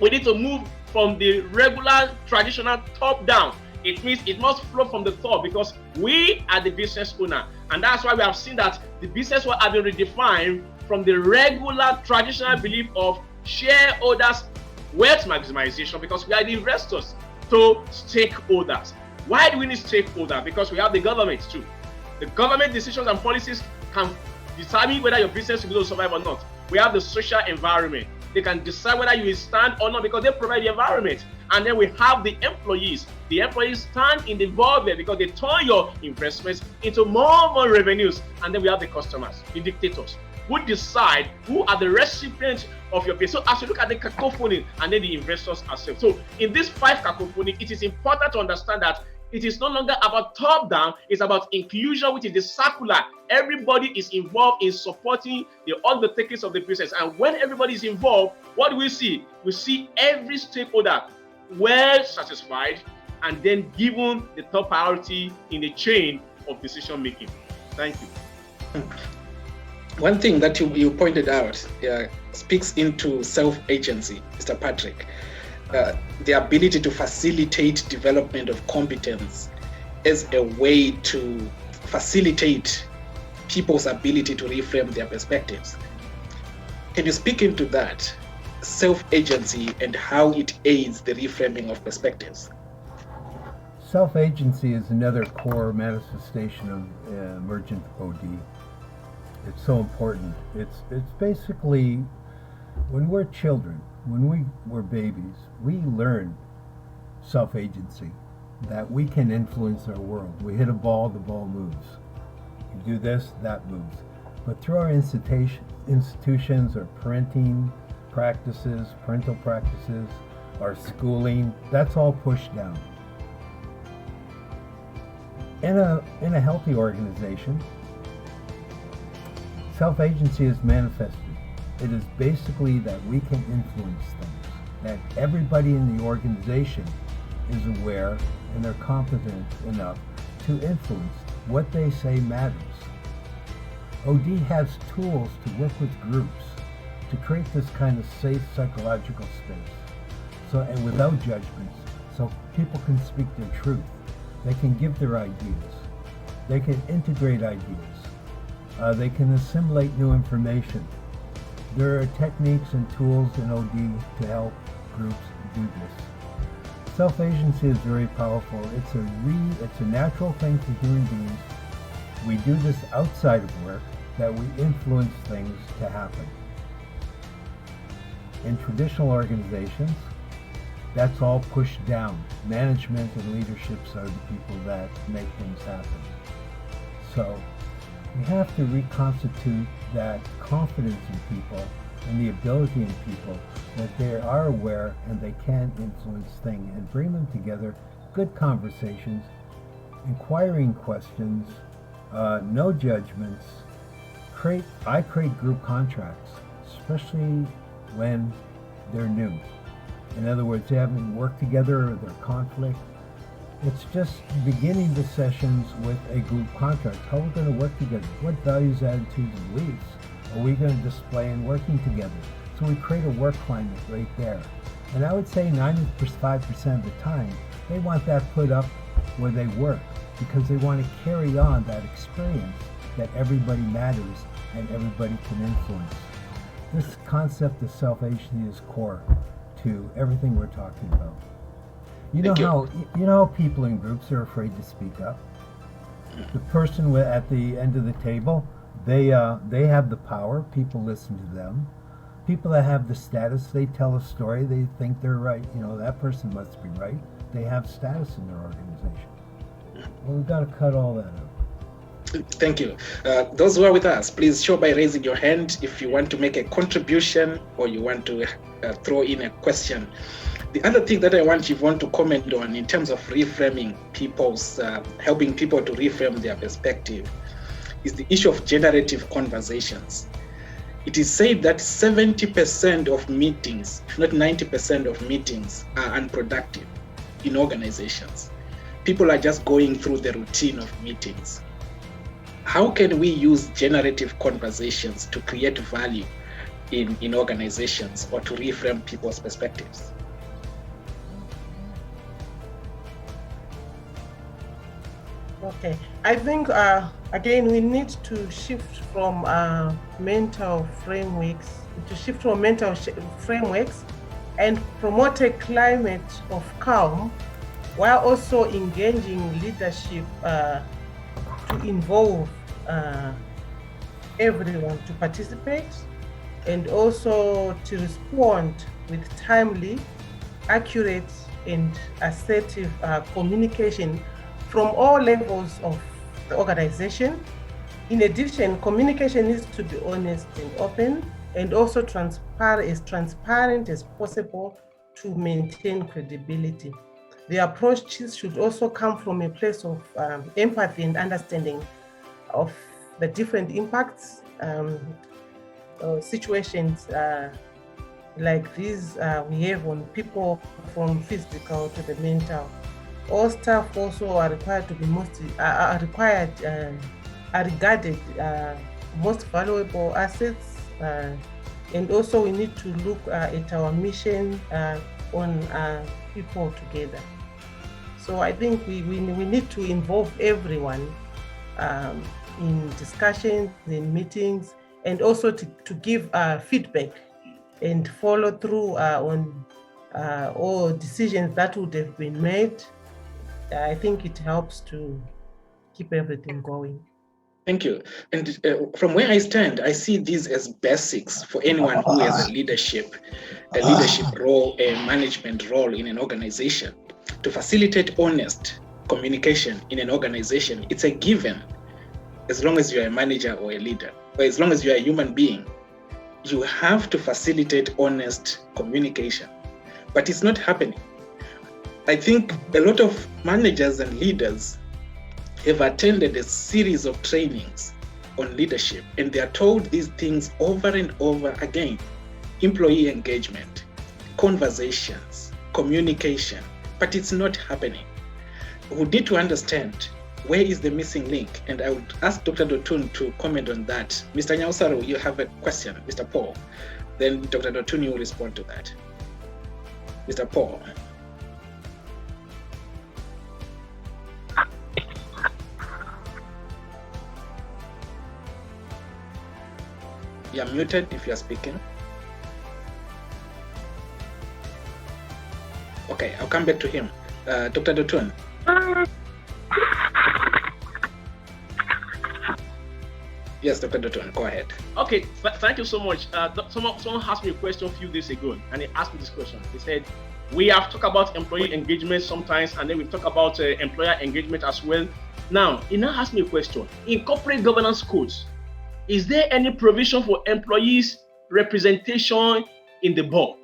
we need to move from the regular traditional top down. It means it must flow from the top because we are the business owner. And that's why we have seen that the business will have been redefined from the regular traditional belief of shareholders wealth maximization, because we are the investors, to stakeholders. Why do we need stakeholders? Because we have the government too. The government decisions and policies can determine whether your business will be able to survive or not. We have the social environment. They can decide whether you will stand or not because they provide the environment. And then we have the employees. The employees stand in the void because they turn your investments into more revenues. And then we have the customers, the dictators, who decide who are the recipients of your pay. So as you look at the cacophony and then the investors ourselves. So in this 5 cacophony, it is important to understand that it is no longer about top-down, it's about inclusion, which is the circular. Everybody is involved in supporting the undertakings of the business. And when everybody is involved, what do we see? We see every stakeholder well satisfied and then given the top priority in the chain of decision-making. Thank you. One thing that you pointed out speaks into self-agency, Mr. Patrick. The ability to facilitate development of competence as a way to facilitate people's ability to reframe their perspectives. Can you speak into that, self-agency, and how it aids the reframing of perspectives? Self-agency is another core manifestation of emergent OD. It's so important. It's basically, when we're children, when we were babies, we learn self-agency, that we can influence our world. We hit a ball, the ball moves. You do this, that moves. But through our institutions, our parental practices, our schooling, that's all pushed down. In a healthy organization, self-agency is manifested. It is basically that we can influence things, that everybody in the organization is aware and they're competent enough to influence. What they say matters. OD has tools to work with groups to create this kind of safe psychological space, and without judgments, so people can speak their truth. They can give their ideas. They can integrate ideas. They can assimilate new information. There are techniques and tools in OD to help groups do this. Self-agency is very powerful. It's a natural thing for human beings. We do this outside of work, that we influence things to happen. In traditional organizations, that's all pushed down. Management and leaderships are the people that make things happen. So we have to reconstitute that confidence in people and the ability in people that they are aware and they can influence things and bring them together, good conversations, inquiring questions, no judgments. I create group contracts, especially when they're new. In other words, they haven't worked together or they're conflict. It's just beginning the sessions with a group contract. How we're going to work together? What values, attitudes, and beliefs are we going to display in working together? So we create a work climate right there. And I would say 95% of the time, they want that put up where they work because they want to carry on that experience that everybody matters and everybody can influence. This concept of self-agency is core to everything we're talking about. You know how people in groups are afraid to speak up. The person at the end of the table, they have the power. People listen to them. People that have the status, they tell a story. They think they're right. That person must be right. They have status in their organization. Well, we've got to cut all that out. Thank you. Those who are with us, please show by raising your hand if you want to make a contribution or you want to throw in a question. The other thing that I want Yvonne to comment on in terms of reframing helping people to reframe their perspective is the issue of generative conversations. It is said that 70% of meetings, if not 90% of meetings, are unproductive in organizations. People are just going through the routine of meetings. How can we use generative conversations to create value in organizations or to reframe people's perspectives? Okay, I think again we need to shift from mental frameworks and promote a climate of calm while also engaging leadership to involve everyone to participate and also to respond with timely, accurate and assertive communication from all levels of the organization. In addition, communication needs to be honest and open and also as transparent as possible to maintain credibility. The approaches should also come from a place of empathy and understanding of the different impacts, situations like these we have on people from physical to the mental. All staff also are required to be regarded most valuable assets, and also we need to look at our mission on people together. So I think we need to involve everyone in discussions, in meetings, and also to give feedback and follow through on all decisions that would have been made. I think it helps to keep everything going. Thank you. And from where I stand, I see these as basics for anyone who has a leadership role, a management role in an organization. To facilitate honest communication in an organization, it's a given. As long as you're a manager or a leader, or as long as you're a human being, you have to facilitate honest communication. But it's not happening. I think a lot of managers and leaders have attended a series of trainings on leadership, and they are told these things over and over again. Employee engagement, conversations, communication, but it's not happening. We need to understand where is the missing link, and I would ask Dr. Dotun to comment on that. Mr. Nyausaru, you have a question. Mr. Paul, then Dr. Dotun, you will respond to that. Mr. Paul. You're muted if you're speaking. Okay, I'll come back to him. Dr. Dotun. Yes, Dr. Dotun, go ahead. Okay, thank you so much. Someone asked me a question a few days ago, and he asked me this question. He said, we have talked about employee engagement sometimes, and then we talk about employer engagement as well. Now, he now asked me a question. In corporate governance codes, is there any provision for employees' representation in the board?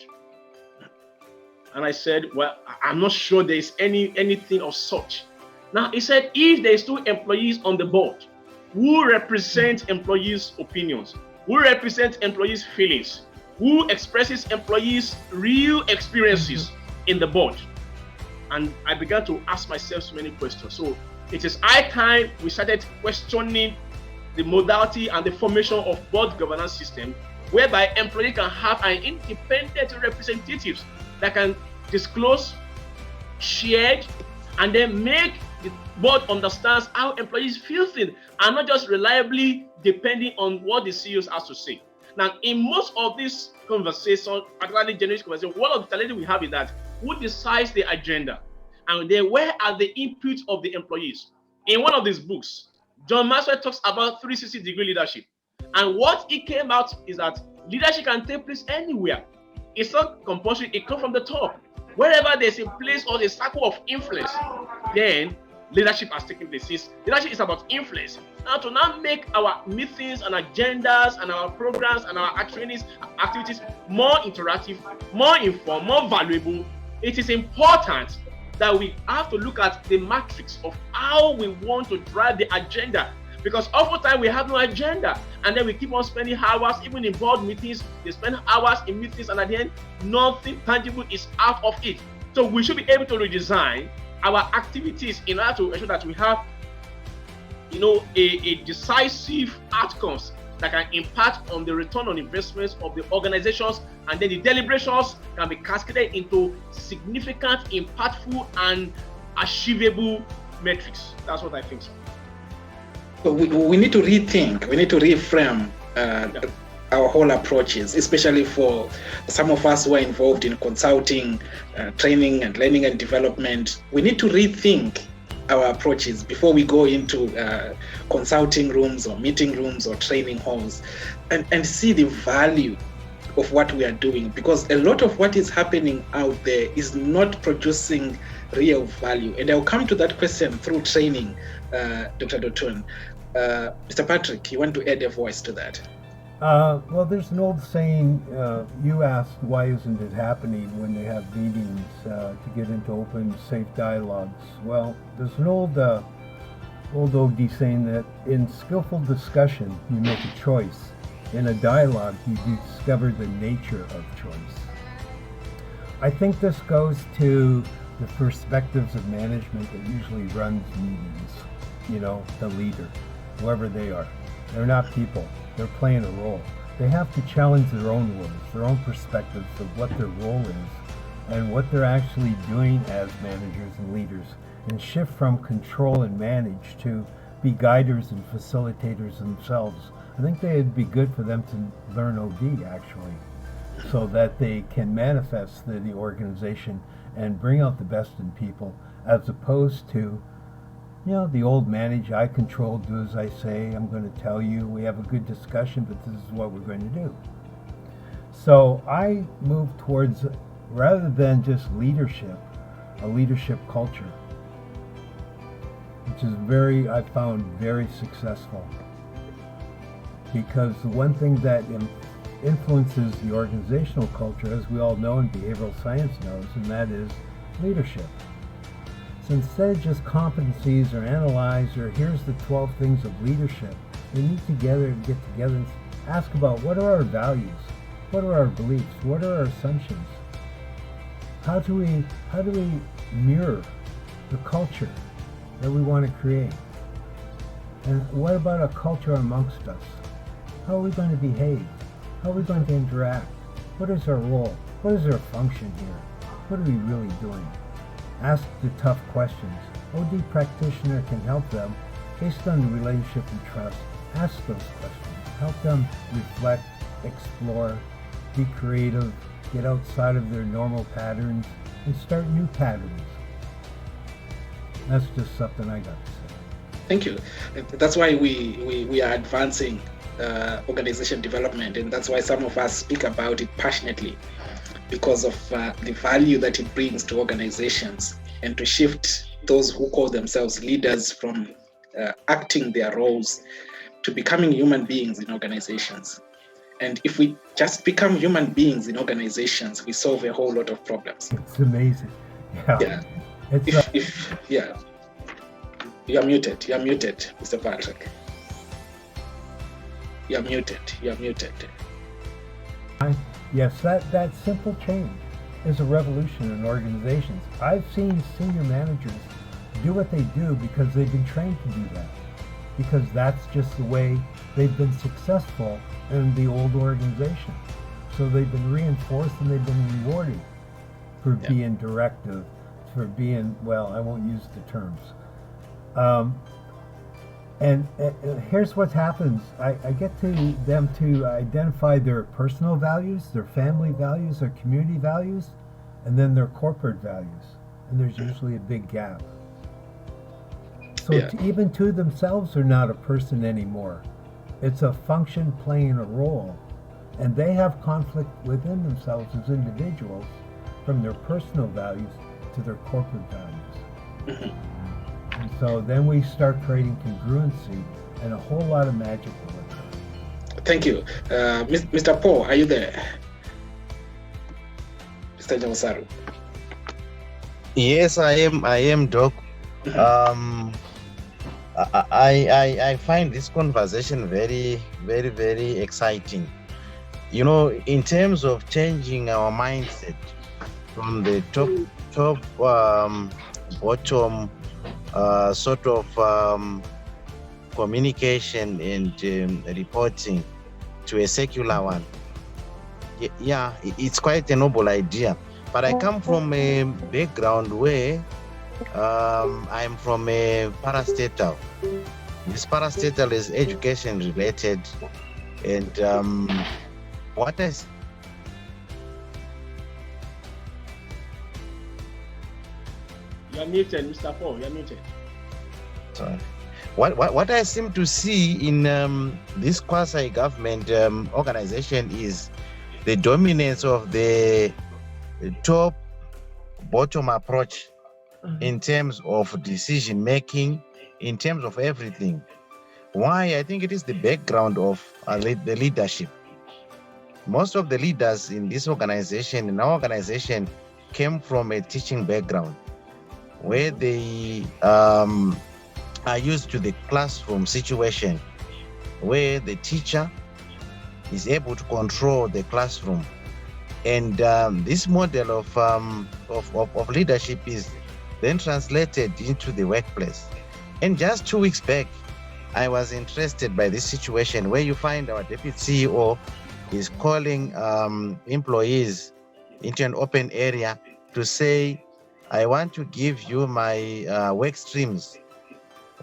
And I said, well, I'm not sure there is anything of such. Now, he said, if there is 2 employees on the board who represent employees' opinions, who represent employees' feelings, who expresses employees' real experiences in the board. And I began to ask myself so many questions. So it is high time we started questioning the modality and the formation of board governance system, whereby employee can have an independent representatives that can disclose, share, and then make the board understands how employees feel things, and not just reliably depending on what the CEOs has to say. Now, in most of these conversations, particularly generative conversations, one of the challenges we have is that who decides the agenda? And then where are the inputs of the employees? In one of these books, John Maxwell talks about 360-degree leadership. And what it came out is that leadership can take place anywhere. It's not compulsory, it comes from the top. Wherever there's a place or a circle of influence, then leadership has taken place. Leadership is about influence. Now, to now make our meetings and agendas and our programs and our activities more interactive, more informed, more valuable, it is important that we have to look at the matrix of how we want to drive the agenda. Because oftentimes we have no agenda, and then we keep on spending hours, even in board meetings, they spend hours in meetings, and at the end, nothing tangible is out of it. So we should be able to redesign our activities in order to ensure that we have, a decisive outcomes that can impact on the return on investments of the organizations, and then the deliberations can be cascaded into significant, impactful, and achievable metrics. That's what I think, sir. So we need to rethink, we need to reframe our whole approaches, especially for some of us who are involved in consulting, training and learning and development. We need to rethink our approaches before we go into consulting rooms or meeting rooms or training halls, and see the value of what we are doing, because a lot of what is happening out there is not producing real value. And I'll come to that question through training, Dr. Dotun. Mr. Patrick, you want to add a voice to that? Well, there's an old saying, you asked why isn't it happening when they have meetings to get into open, safe dialogues. Well, there's an old OD saying that in skillful discussion, you make a choice. In a dialogue, you discover the nature of choice. I think this goes to the perspectives of management that usually runs meetings, the leader, whoever they are. They're not people. They're playing a role. They have to challenge their own words, their own perspectives of what their role is and what they're actually doing as managers and leaders, and shift from control and manage to be guiders and facilitators themselves. I think it'd be good for them to learn OD, actually, so that they can manifest the organization and bring out the best in people, as opposed to the old manage, I control, do as I say, I'm going to tell you, we have a good discussion, but this is what we're going to do. So I move towards, rather than just leadership, a leadership culture, which is I found very successful. Because the one thing that influences the organizational culture, as we all know and behavioral science knows, and that is leadership. So instead of just competencies or analyze or here's the 12 things of leadership, we need to get together and ask about what are our values, what are our beliefs, what are our assumptions, how do we mirror the culture that we want to create, and what about a culture amongst us? How are we going to behave? How are we going to interact? What is our role? What is our function here? What are we really doing? Ask the tough questions. OD practitioner can help them based on the relationship and trust. Ask those questions. Help them reflect explore, be creative, get outside of their normal patterns, and start new patterns. That's just something I got to say. Thank you. That's why we are advancing organization development, and that's why some of us speak about it passionately, because of the value that it brings to organizations, and to shift those who call themselves leaders from acting their roles to becoming human beings in organizations. And if we just become human beings in organizations, we solve a whole lot of problems. It's amazing. Yeah. Yeah. You're muted, Mr. Patrick. You're muted. Yes, that simple change is a revolution in organizations. I've seen senior managers do what they do because they've been trained to do that, because that's just the way they've been successful in the old organization. So they've been reinforced and they've been rewarded for being directive, for being, well, I won't use the terms. And here's what happens. I get to them to identify their personal values, their family values, their community values, and then their corporate values. And there's usually a big gap. So even to themselves, they're not a person anymore. It's a function playing a role. And they have conflict within themselves as individuals, from their personal values to their corporate values. And so then we start creating congruency, and a whole lot of magic will occur. Thank you. Mr. Paul, are you there? Mr. Jamasaru. Yes, I am, Doc. I find this conversation very, very, very exciting. You know, in terms of changing our mindset from the top bottom sort of communication and reporting to a secular one. Yeah, it's quite a noble idea. But I come from a background where I'm from a parastatal. This parastatal is education related, and what is You're muted, Mr. Paul. You're muted. Sorry. What I seem to see in this quasi-government organization is the dominance of the top-bottom approach in terms of decision making, in terms of everything. Why? I think it is the background of the leadership. Most of the leaders in this organization, in our organization, came from a teaching background, where they are used to the classroom situation, where the teacher is able to control the classroom. And this model of leadership is then translated into the workplace. And just 2 weeks back, I was interested by this situation where you find our deputy CEO is calling employees into an open area to say, I want to give you my work streams,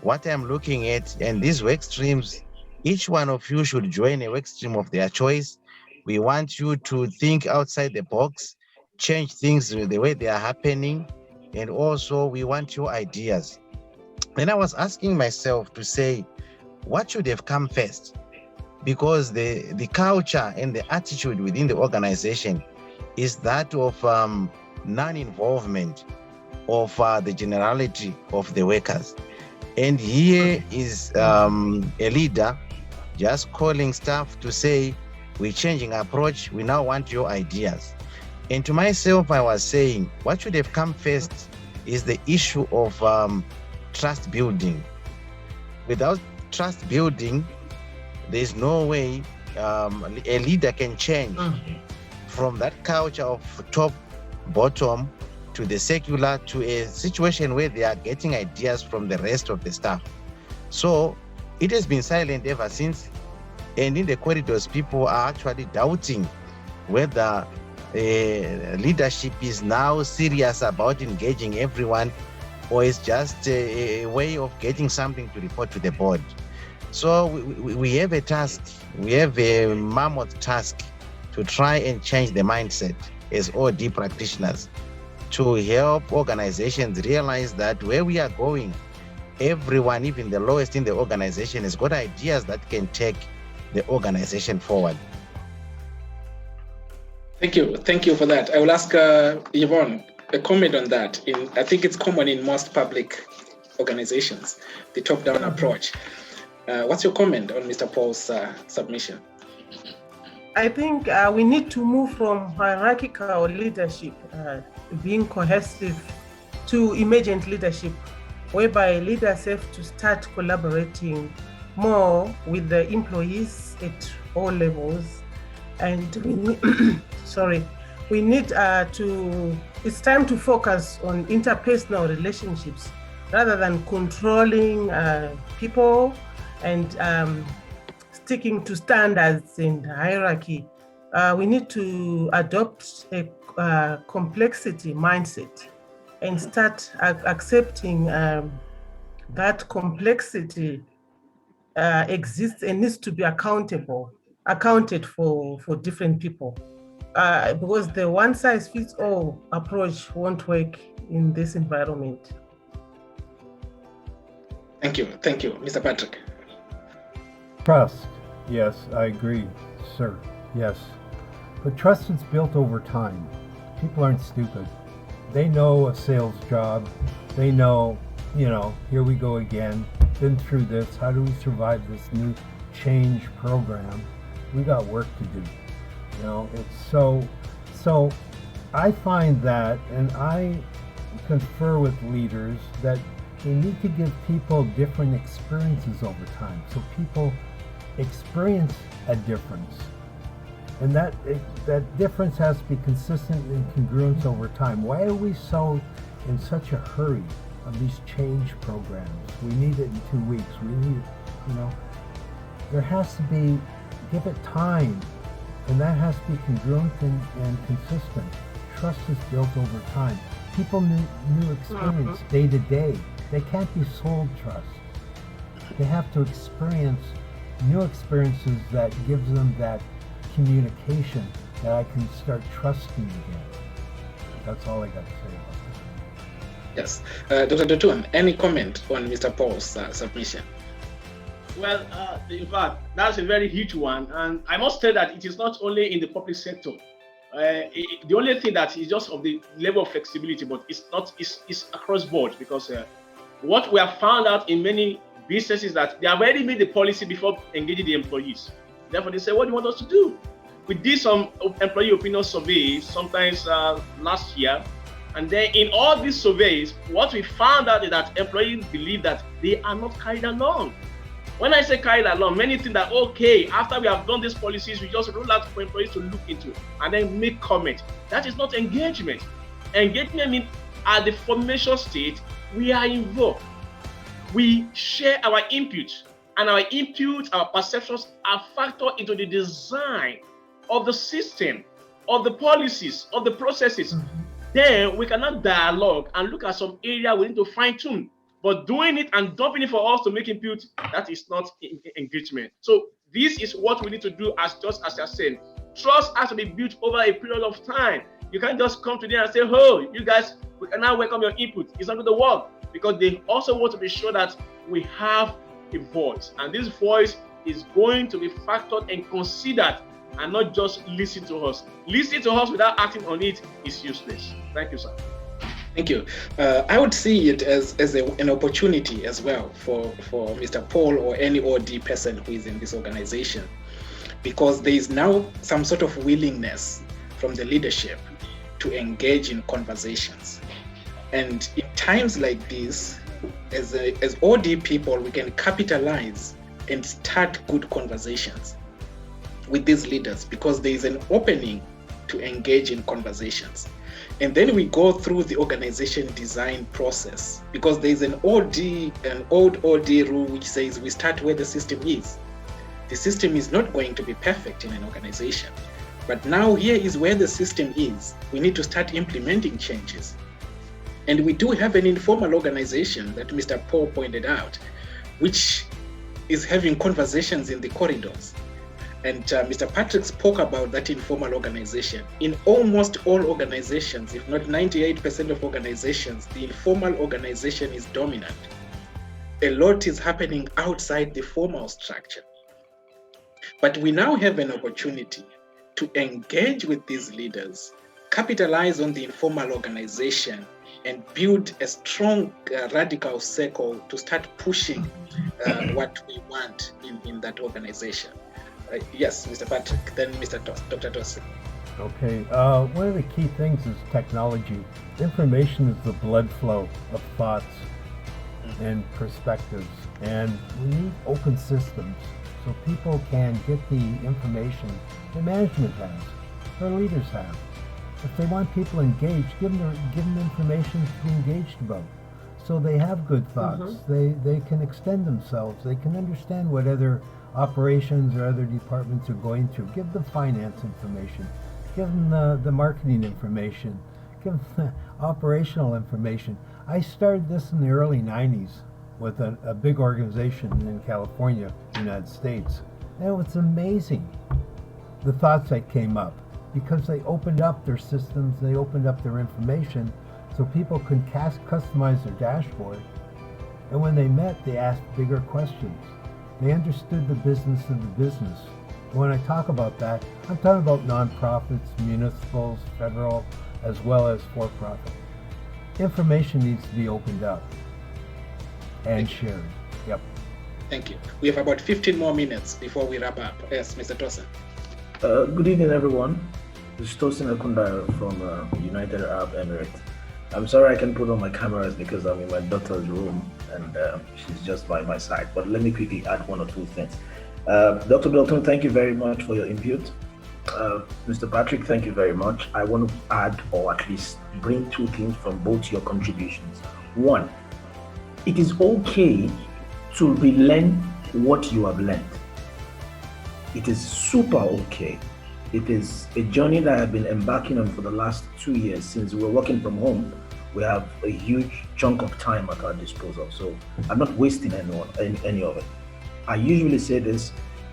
what I'm looking at, and these work streams, each one of you should join a work stream of their choice. We want you to think outside the box, change things the way they are happening, and also we want your ideas. Then I was asking myself to say, what should have come first? Because the culture and the attitude within the organization is that of non-involvement of the generality of the workers. And here is a leader just calling staff to say, we're changing approach, we now want your ideas. And to myself, I was saying, what should have come first is the issue of trust building. Without trust building, there's no way a leader can change from that culture of top, bottom, to the secular, to a situation where they are getting ideas from the rest of the staff. So it has been silent ever since. And in the corridors, people are actually doubting whether leadership is now serious about engaging everyone, or it's just a way of getting something to report to the board. So we have a task, we have a mammoth task to try and change the mindset as OD practitioners, to help organizations realize that where we are going, everyone, even the lowest in the organization, has got ideas that can take the organization forward. Thank you for that. I will ask Yvonne a comment on that. I think it's common in most public organizations, the top-down approach. What's your comment on Mr. Paul's submission? I think we need to move from hierarchical leadership, being cohesive, to emergent leadership, whereby leaders have to start collaborating more with the employees at all levels. And we need, we need it's time to focus on interpersonal relationships rather than controlling people and sticking to standards and hierarchy. We need to adopt a complexity mindset and start accepting that complexity exists and needs to be accounted for different people. Because the one-size-fits-all approach won't work in this environment. Thank you, Mr. Patrick. Trust. Yes, I agree, sir. Yes. But trust is built over time. People aren't stupid. They know a sales job. They know, here we go again. Been through this. How do we survive this new change program? We got work to do. It's so I find that, and I confer with leaders that they need to give people different experiences over time, so people experience a difference, and that difference has to be consistent and congruent over time. Why are we in such a hurry of these change programs? We need it in 2 weeks. We need it, there has to be, give it time, and that has to be congruent and consistent. Trust is built over time. People new experience day to day. They can't be sold trust. They have to experience new experiences that gives them that communication that I can start trusting again. That's all I got to say about that. Yes. Dr. Dotun, any comment on Mr. Paul's submission? Well, in fact, that's a very huge one. And I must say that it is not only in the public sector. The only thing that is just of the level of flexibility, but it's across board, because what we have found out in many businesses that they have already made the policy before engaging the employees. Therefore, they say, what do you want us to do? We did some employee opinion surveys, sometimes last year. And then in all these surveys, what we found out is that employees believe that they are not carried along. When I say carried along, many think that, okay, after we have done these policies, we just roll out for employees to look into and then make comment. That is not engagement. Engagement means at the formation stage, we are involved. We share our inputs, and our inputs, our perceptions are factored into the design of the system, of the policies, of the processes. Then we cannot dialogue and look at some area we need to fine tune. But doing it and dumping it for us to make input, that is not engagement. So this is what we need to do, just as you're saying. Trust has to be built over a period of time. You can't just come to them and say, oh, you guys, we can now welcome your input. It's not going to work, because they also want to be sure that we have a voice. And this voice is going to be factored and considered, and not just listen to us. Listening to us without acting on it is useless. Thank you, sir. Thank you. I would see it as an opportunity as well for Mr. Paul or any OD person who is in this organization, because there is now some sort of willingness from the leadership to engage in conversations. And in times like this, as OD people, we can capitalize and start good conversations with these leaders, because there is an opening to engage in conversations. And then we go through the organization design process, because there is an old OD rule which says we start where the system is. The system is not going to be perfect in an organization, but now here is where the system is. We need to start implementing changes. And we do have an informal organization that Mr. Paul pointed out, which is having conversations in the corridors. And Mr. Patrick spoke about that informal organization. In almost all organizations, if not 98% of organizations, the informal organization is dominant. A lot is happening outside the formal structure. But we now have an opportunity to engage with these leaders, capitalize on the informal organization, and build a strong radical circle to start pushing what we want in that organization. Yes, Mr. Patrick, then Dr. Dawson. Okay, one of the key things is technology. Information is the blood flow of thoughts and perspectives, and we need open systems so people can get the information the management has, or leaders have. If they want people engaged, give them information to be engaged about, so they have good thoughts. They can extend themselves. They can understand what other operations or other departments are going through. Give them finance information. Give them the marketing information. Give them the operational information. I started this in the early 90s with a big organization in California, United States. And it was amazing, the thoughts that came up, because they opened up their systems, they opened up their information, so people could customize their dashboard. And when they met, they asked bigger questions. They understood the business of the business. When I talk about that, I'm talking about nonprofits, municipals, federal, as well as for-profit. Information needs to be opened up and shared. Yep. Thank you. We have about 15 more minutes before we wrap up. Yes, Mr. Tosin. Good evening, everyone. This is Tosin Akunda from United Arab Emirates. I'm sorry I can put on my cameras because I'm in my daughter's room and she's just by my side. But let me quickly add one or two things. Dr. Dotun, thank you very much for your input. Mr. Patrick, thank you very much. I want to add, or at least bring two things from both your contributions. One, it is okay to relearn what you have learned. It is super okay. It is a journey that I've been embarking on for the last 2 years. Since we're working from home, we have a huge chunk of time at our disposal. So I'm not wasting any of it. I usually say this,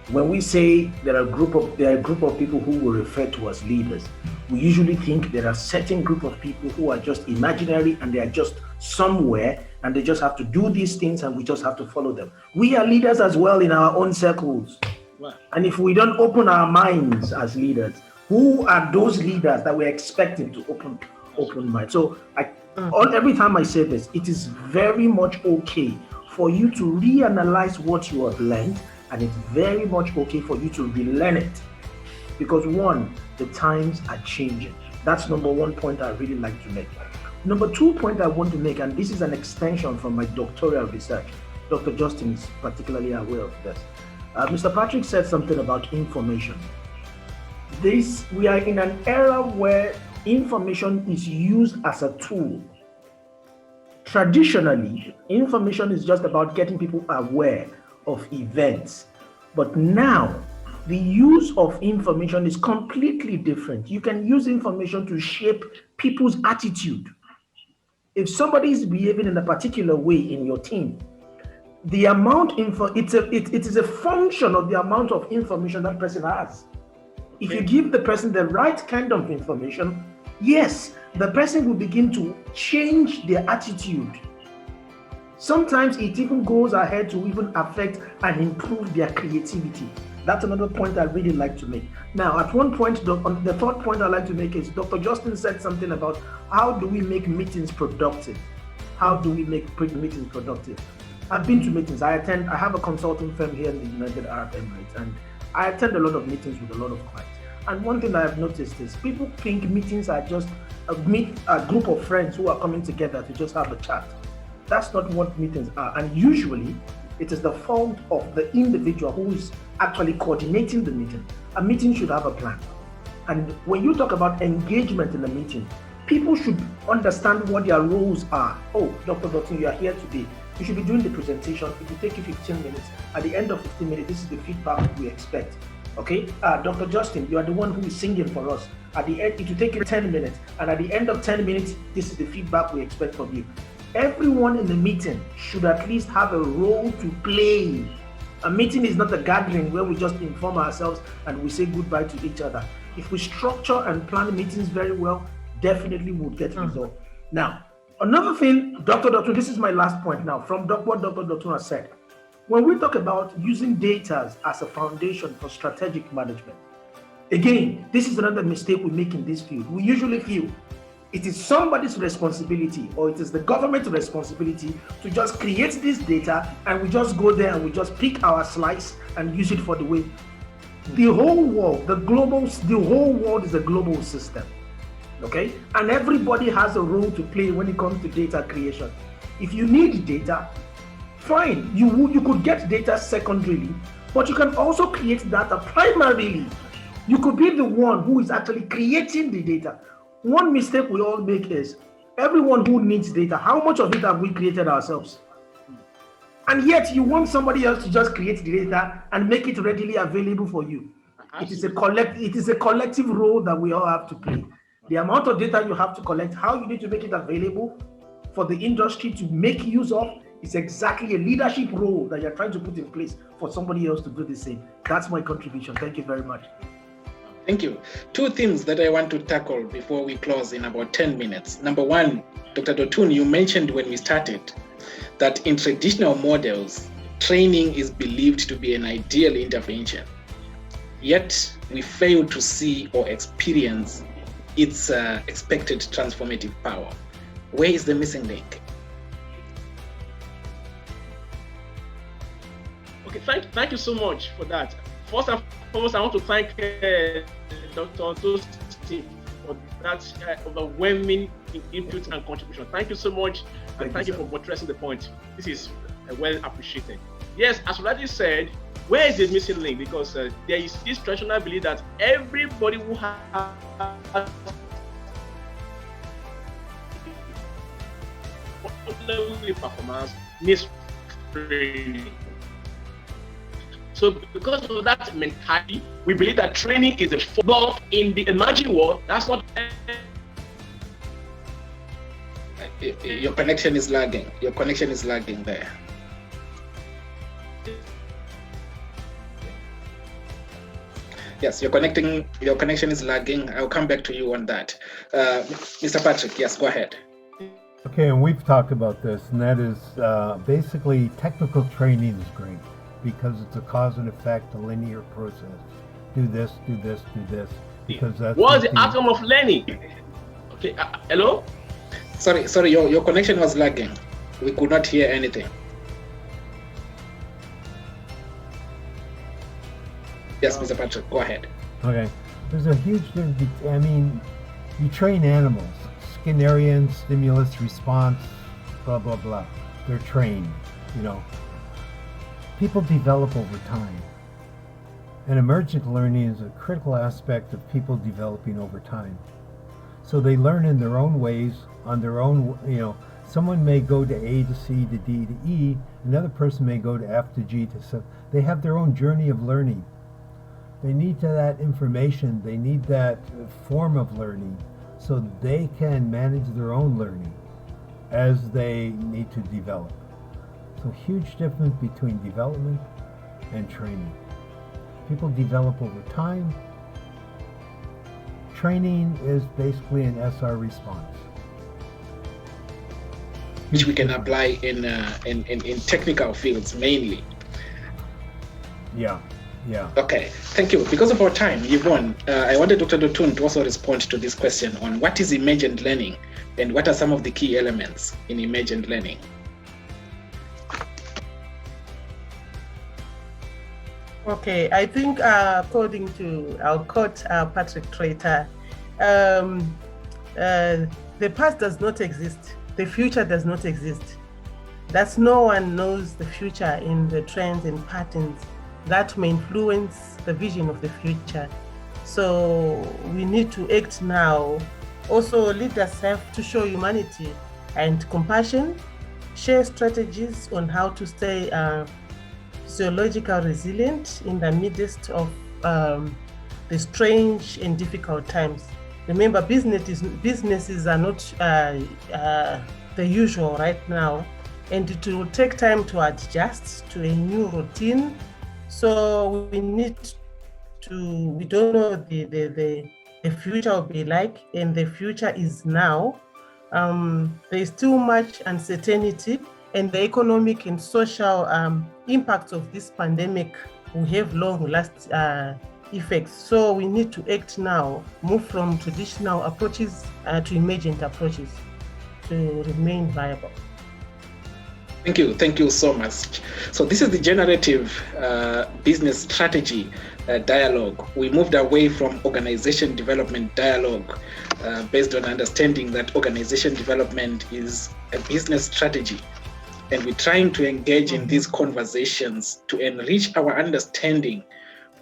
when we say there are a group of people who we refer to as leaders, we usually think there are certain group of people who are just imaginary and they are just somewhere and they just have to do these things and we just have to follow them. We are leaders as well in our own circles. Wow. And if we don't open our minds as leaders, who are those leaders that we're expecting to open mind? So every time I say this, it is very much okay for you to reanalyze what you have learned, and it's very much okay for you to relearn it. Because one, the times are changing. That's number one point I really like to make. Number 2 point I want to make, and this is an extension from my doctoral research. Dr. Justine is particularly aware of this. Mr. Patrick said something about information. We are in an era where information is used as a tool. Traditionally, information is just about getting people aware of events. But now, the use of information is completely different. You can use information to shape people's attitude. If somebody is behaving in a particular way in your team, the amount it is a function of the amount of information that person has. If you give the person the right kind of information, yes, the person will begin to change their attitude. Sometimes it even goes ahead to even affect and improve their creativity. That's another point I really like to make. Now, at one point, the third point I like to make is Dr. Justine said something about how do we make meetings productive? How do we make meetings productive? I've been to meetings. I have a consulting firm here in the United Arab Emirates, and I attend a lot of meetings with a lot of clients. And one thing I've noticed is people think meetings are just a group of friends who are coming together to just have a chat. That's not what meetings are. And usually, it is the fault of the individual who is actually coordinating the meeting. A meeting should have a plan. And when you talk about engagement in a meeting, people should understand what their roles are. Oh, Dr. Dotun, you are here today. You should be doing the presentation. It will take you 15 minutes. At the end of 15 minutes, this is the feedback we expect. Okay? Dr. Justine, you are the one who is singing for us. At the end, it will take you 10 minutes. And at the end of 10 minutes, this is the feedback we expect from you. Everyone in the meeting should at least have a role to play A meeting is not a gathering where we just inform ourselves and we say goodbye to each other. If we structure and plan meetings very well, definitely we'll get results. Now, another thing, Dr. Dotun, this is my last point now, from what Dr. Dotun has said. When we talk about using data as a foundation for strategic management, again, this is another mistake we make in this field. We usually feel it is somebody's responsibility or it is the government's responsibility to just create this data and we just go there and we just pick our slice and use it for the way. The whole world, the whole world is a global system, okay? And everybody has a role to play when it comes to data creation. If you need data, fine, you could get data secondarily, but you can also create data primarily. You could be the one who is actually creating the data. One mistake we all make is everyone who needs data, how much of it have we created ourselves? And yet you want somebody else to just create the data and make it readily available for you. It is a collective role that we all have to play. The amount of data you have to collect, how you need to make it available for the industry to make use of, is exactly a leadership role that you're trying to put in place for somebody else to do the same. That's my contribution. Thank you very much. Thank you. Two themes that I want to tackle before we close in about 10 minutes. Number one, Dr. Dotun, you mentioned when we started that in traditional models, training is believed to be an ideal intervention. Yet we fail to see or experience its expected transformative power. Where is the missing link? Okay, thank you so much for that. First and foremost, I want to thank Dr. Justine for that overwhelming input and contribution. Thank you so much, and thank you for buttressing the point. This is well appreciated. Yes, as already said, where is the missing link? Because there is this traditional belief that everybody who has performance needs training. So because of that mentality, we believe that training is a flaw in the emerging world. That's not. Your connection is lagging. Your connection is lagging there. Yes, your connection is lagging. I'll come back to you on that. Mr. Patrick, yes, go ahead. Okay, and we've talked about this, and that is basically technical training is great because it's a cause and effect, a linear process. Do this, do this, do this. Because that's what's the outcome of learning? Okay, hello? Sorry, your connection was lagging. We could not hear anything. Yes, Mr. Patrick, go ahead. Okay, there's a huge difference. I mean, you train animals, Skinnerian, stimulus response, blah, blah, blah. They're trained, you know. People develop over time. And emergent learning is a critical aspect of people developing over time. So they learn in their own ways, on their own, you know, someone may go to A to C to D to E, another person may go to F to G to C. They have their own journey of learning. They need that information, they need that form of learning so they can manage their own learning as they need to develop. So huge difference between development and training. People develop over time. Training is basically an SR response, which we can apply in technical fields mainly. Yeah. Okay, thank you. Because of our time, Yvonne, I wanted Dr. Dotun to also respond to this question on what is emergent learning and what are some of the key elements in emergent learning. Okay, I think according to our quote, Patrick Trottier, the past does not exist, the future does not exist. That's no one knows the future in the trends and patterns that may influence the vision of the future. So we need to act now. Also, leaders have to show humanity and compassion, share strategies on how to stay physiological resilient in the midst of the strange and difficult times. Remember, businesses are not the usual right now. and it will take time to adjust to a new routine. So we don't know the future will be like, and the future is now. There's too much uncertainty, and the economic and social impacts of this pandemic will have long-lasting effects. So we need to act now, move from traditional approaches to emergent approaches to remain viable. Thank you so much. So this is the generative business strategy dialogue. We moved away from organization development dialogue based on understanding that organization development is a business strategy. And we're trying to engage in these conversations to enrich our understanding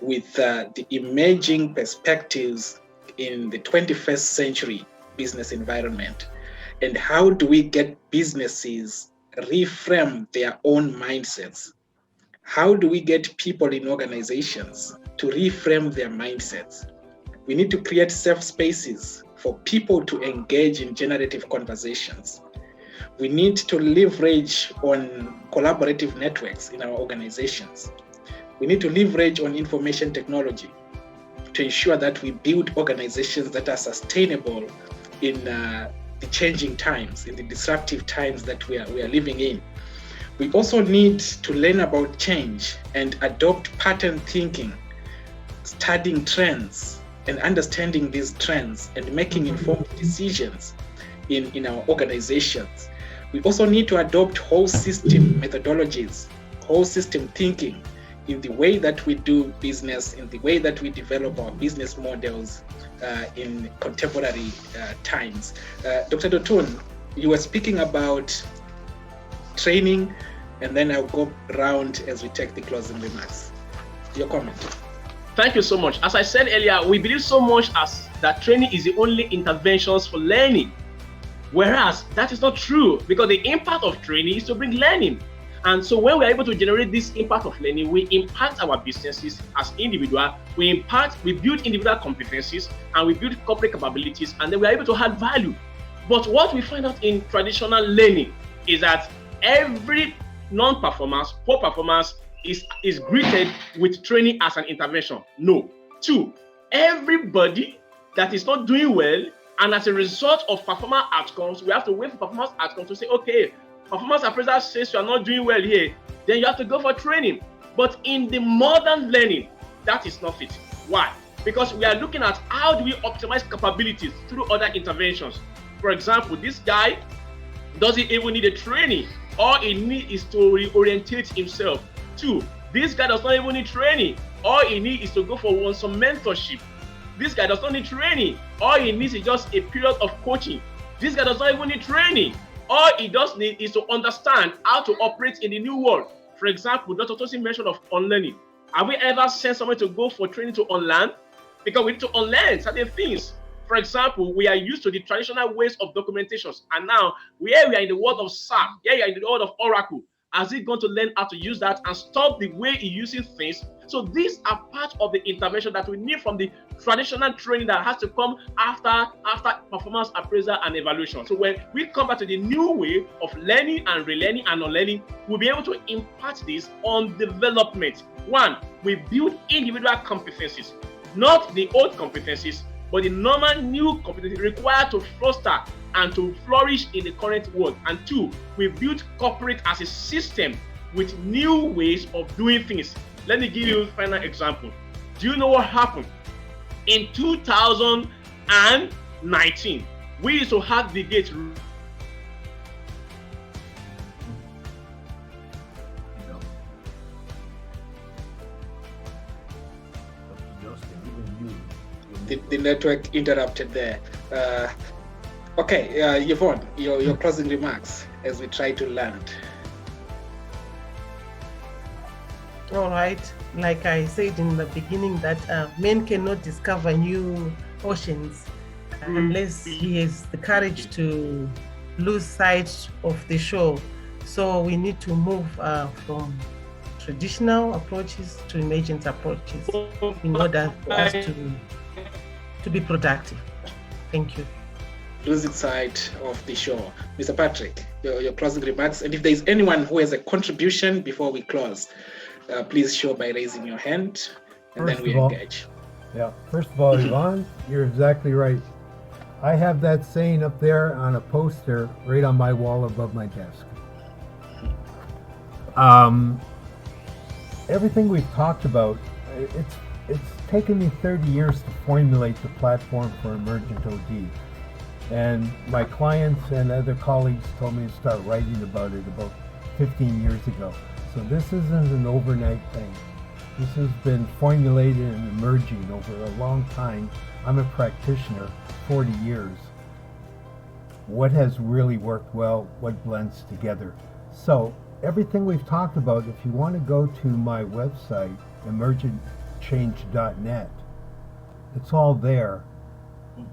with the emerging perspectives in the 21st century business environment. And how do we get businesses reframe their own mindsets? How do we get people in organizations to reframe their mindsets? We need to create safe spaces for people to engage in generative conversations. We need to leverage on collaborative networks in our organizations. We need to leverage on information technology to ensure that we build organizations that are sustainable in the changing times, in the disruptive times that we are living in. We also need to learn about change and adopt pattern thinking, studying trends and understanding these trends and making informed decisions in our organizations. We also need to adopt whole system methodologies, whole system thinking in the way that we do business, in the way that we develop our business models in contemporary times. Dr. Dotun, you were speaking about training, and then I'll go around as we take the closing remarks. Your comment. Thank you so much. As I said earlier, we believe so much as that training is the only interventions for learning. Whereas that is not true, because the impact of training is to bring learning. And so when we're able to generate this impact of learning, we impact our businesses as individuals, we build individual competencies, and we build corporate capabilities, and then we're able to add value. But what we find out in traditional learning is that every non-performance, poor performance is greeted with training as an intervention. No. 2, everybody that is not doing well, and as a result of performance outcomes, we have to wait for performance outcomes to say, okay, performance appraiser says you are not doing well here, then you have to go for training. But in the modern learning, that is not it. Why? Because we are looking at how do we optimize capabilities through other interventions. For example, this guy doesn't even need a training. All he needs is to reorientate himself. 2, this guy does not even need training. All he needs is to go for some mentorship. This guy does not need training. All he needs is just a period of coaching. This guy does not even need training. All he does need is to understand how to operate in the new world. For example, Dr. Tosin mentioned of unlearning. Have we ever sent someone to go for training to unlearn? Because we need to unlearn certain things. For example, we are used to the traditional ways of documentations, and now we are in the world of SAP, we are in the world of Oracle. Has he gone to learn how to use that and stop the way he uses things? So these are part of the intervention that we need from the traditional training that has to come after performance appraisal and evaluation. So when we come back to the new way of learning and relearning and unlearning, we'll be able to impact this on development. 1, we build individual competencies, not the old competencies, but the normal new competencies required to foster and to flourish in the current world. And 2, we build corporate as a system with new ways of doing things. Let me give you a final example. Do you know what happened? In 2019, we used to have the gate. The network interrupted there. Okay, Yvonne, your closing remarks as we try to land. All right. Like I said in the beginning, that man cannot discover new oceans unless he has the courage to lose sight of the shore. So we need to move from traditional approaches to emergent approaches in order for us to be productive. Thank you. losing sight of the show. Mr. Patrick, your closing remarks, and if there is anyone who has a contribution before we close, please show by raising your hand, and then we engage. Yeah, first of all, Yvonne, you're exactly right. I have that saying up there on a poster right on my wall above my desk. Everything we've talked about, it's taken me 30 years to formulate the platform for Emergent OD. And my clients and other colleagues told me to start writing about it about 15 years ago. So this isn't an overnight thing. This has been formulated and emerging over a long time. I'm a practitioner, 40 years. What has really worked well, what blends together. So everything we've talked about, if you want to go to my website, emergentchange.net, it's all there.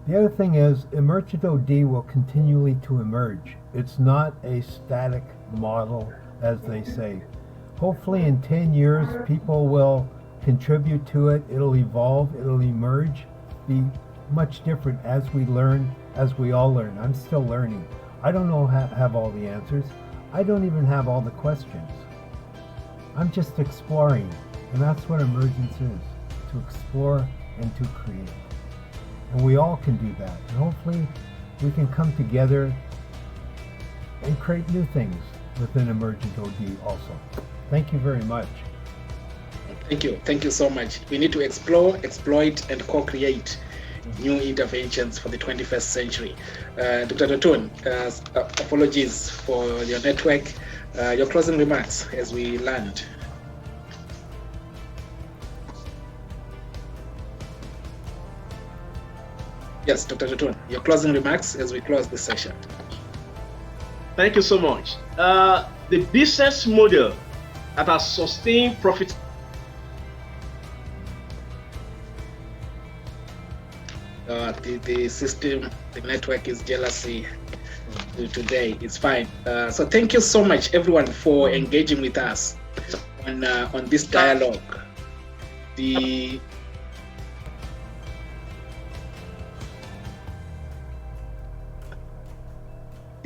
The other thing is, Emergent OD will continually to emerge. It's not a static model, as they say. Hopefully in 10 years, people will contribute to it. It'll evolve, it'll emerge, be much different as we learn, as we all learn. I'm still learning. I don't know have all the answers. I don't even have all the questions. I'm just exploring, and that's what emergence is, to explore and to create. And we all can do that. And hopefully we can come together and create new things within Emergent OD also. Thank you very much. Thank you. Thank you so much. We need to explore, exploit, and co-create new interventions for the 21st century. Dr. Dotun, apologies for your network. Your closing remarks as we land. Yes, Dr. Dotun, your closing remarks as we close this session. Thank you so much. The business model that has sustained profit. The system, the network is jealousy today. It's fine. So thank you so much, everyone, for engaging with us on this dialogue. The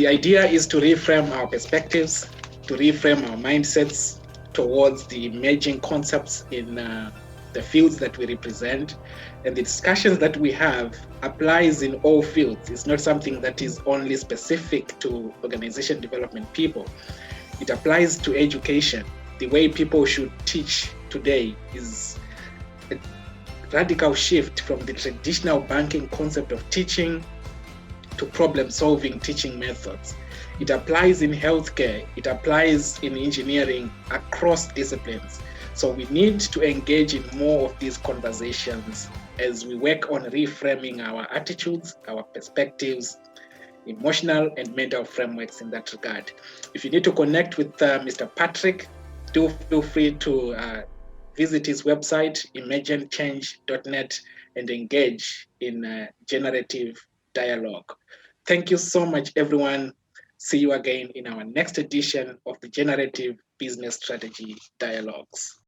idea is to reframe our perspectives, to reframe our mindsets towards the emerging concepts in the fields that we represent. And the discussions that we have applies in all fields. It's not something that is only specific to organization development people. It applies to education. The way people should teach today is a radical shift from the traditional banking concept of teaching to problem-solving teaching methods. It applies in healthcare, it applies in engineering across disciplines. So we need to engage in more of these conversations as we work on reframing our attitudes, our perspectives, emotional and mental frameworks in that regard. If you need to connect with Mr. Patrick, do feel free to visit his website, emergentchange.net, and engage in generative dialogue. Thank you so much, everyone. See you again in our next edition of the Generative Business Strategy Dialogues.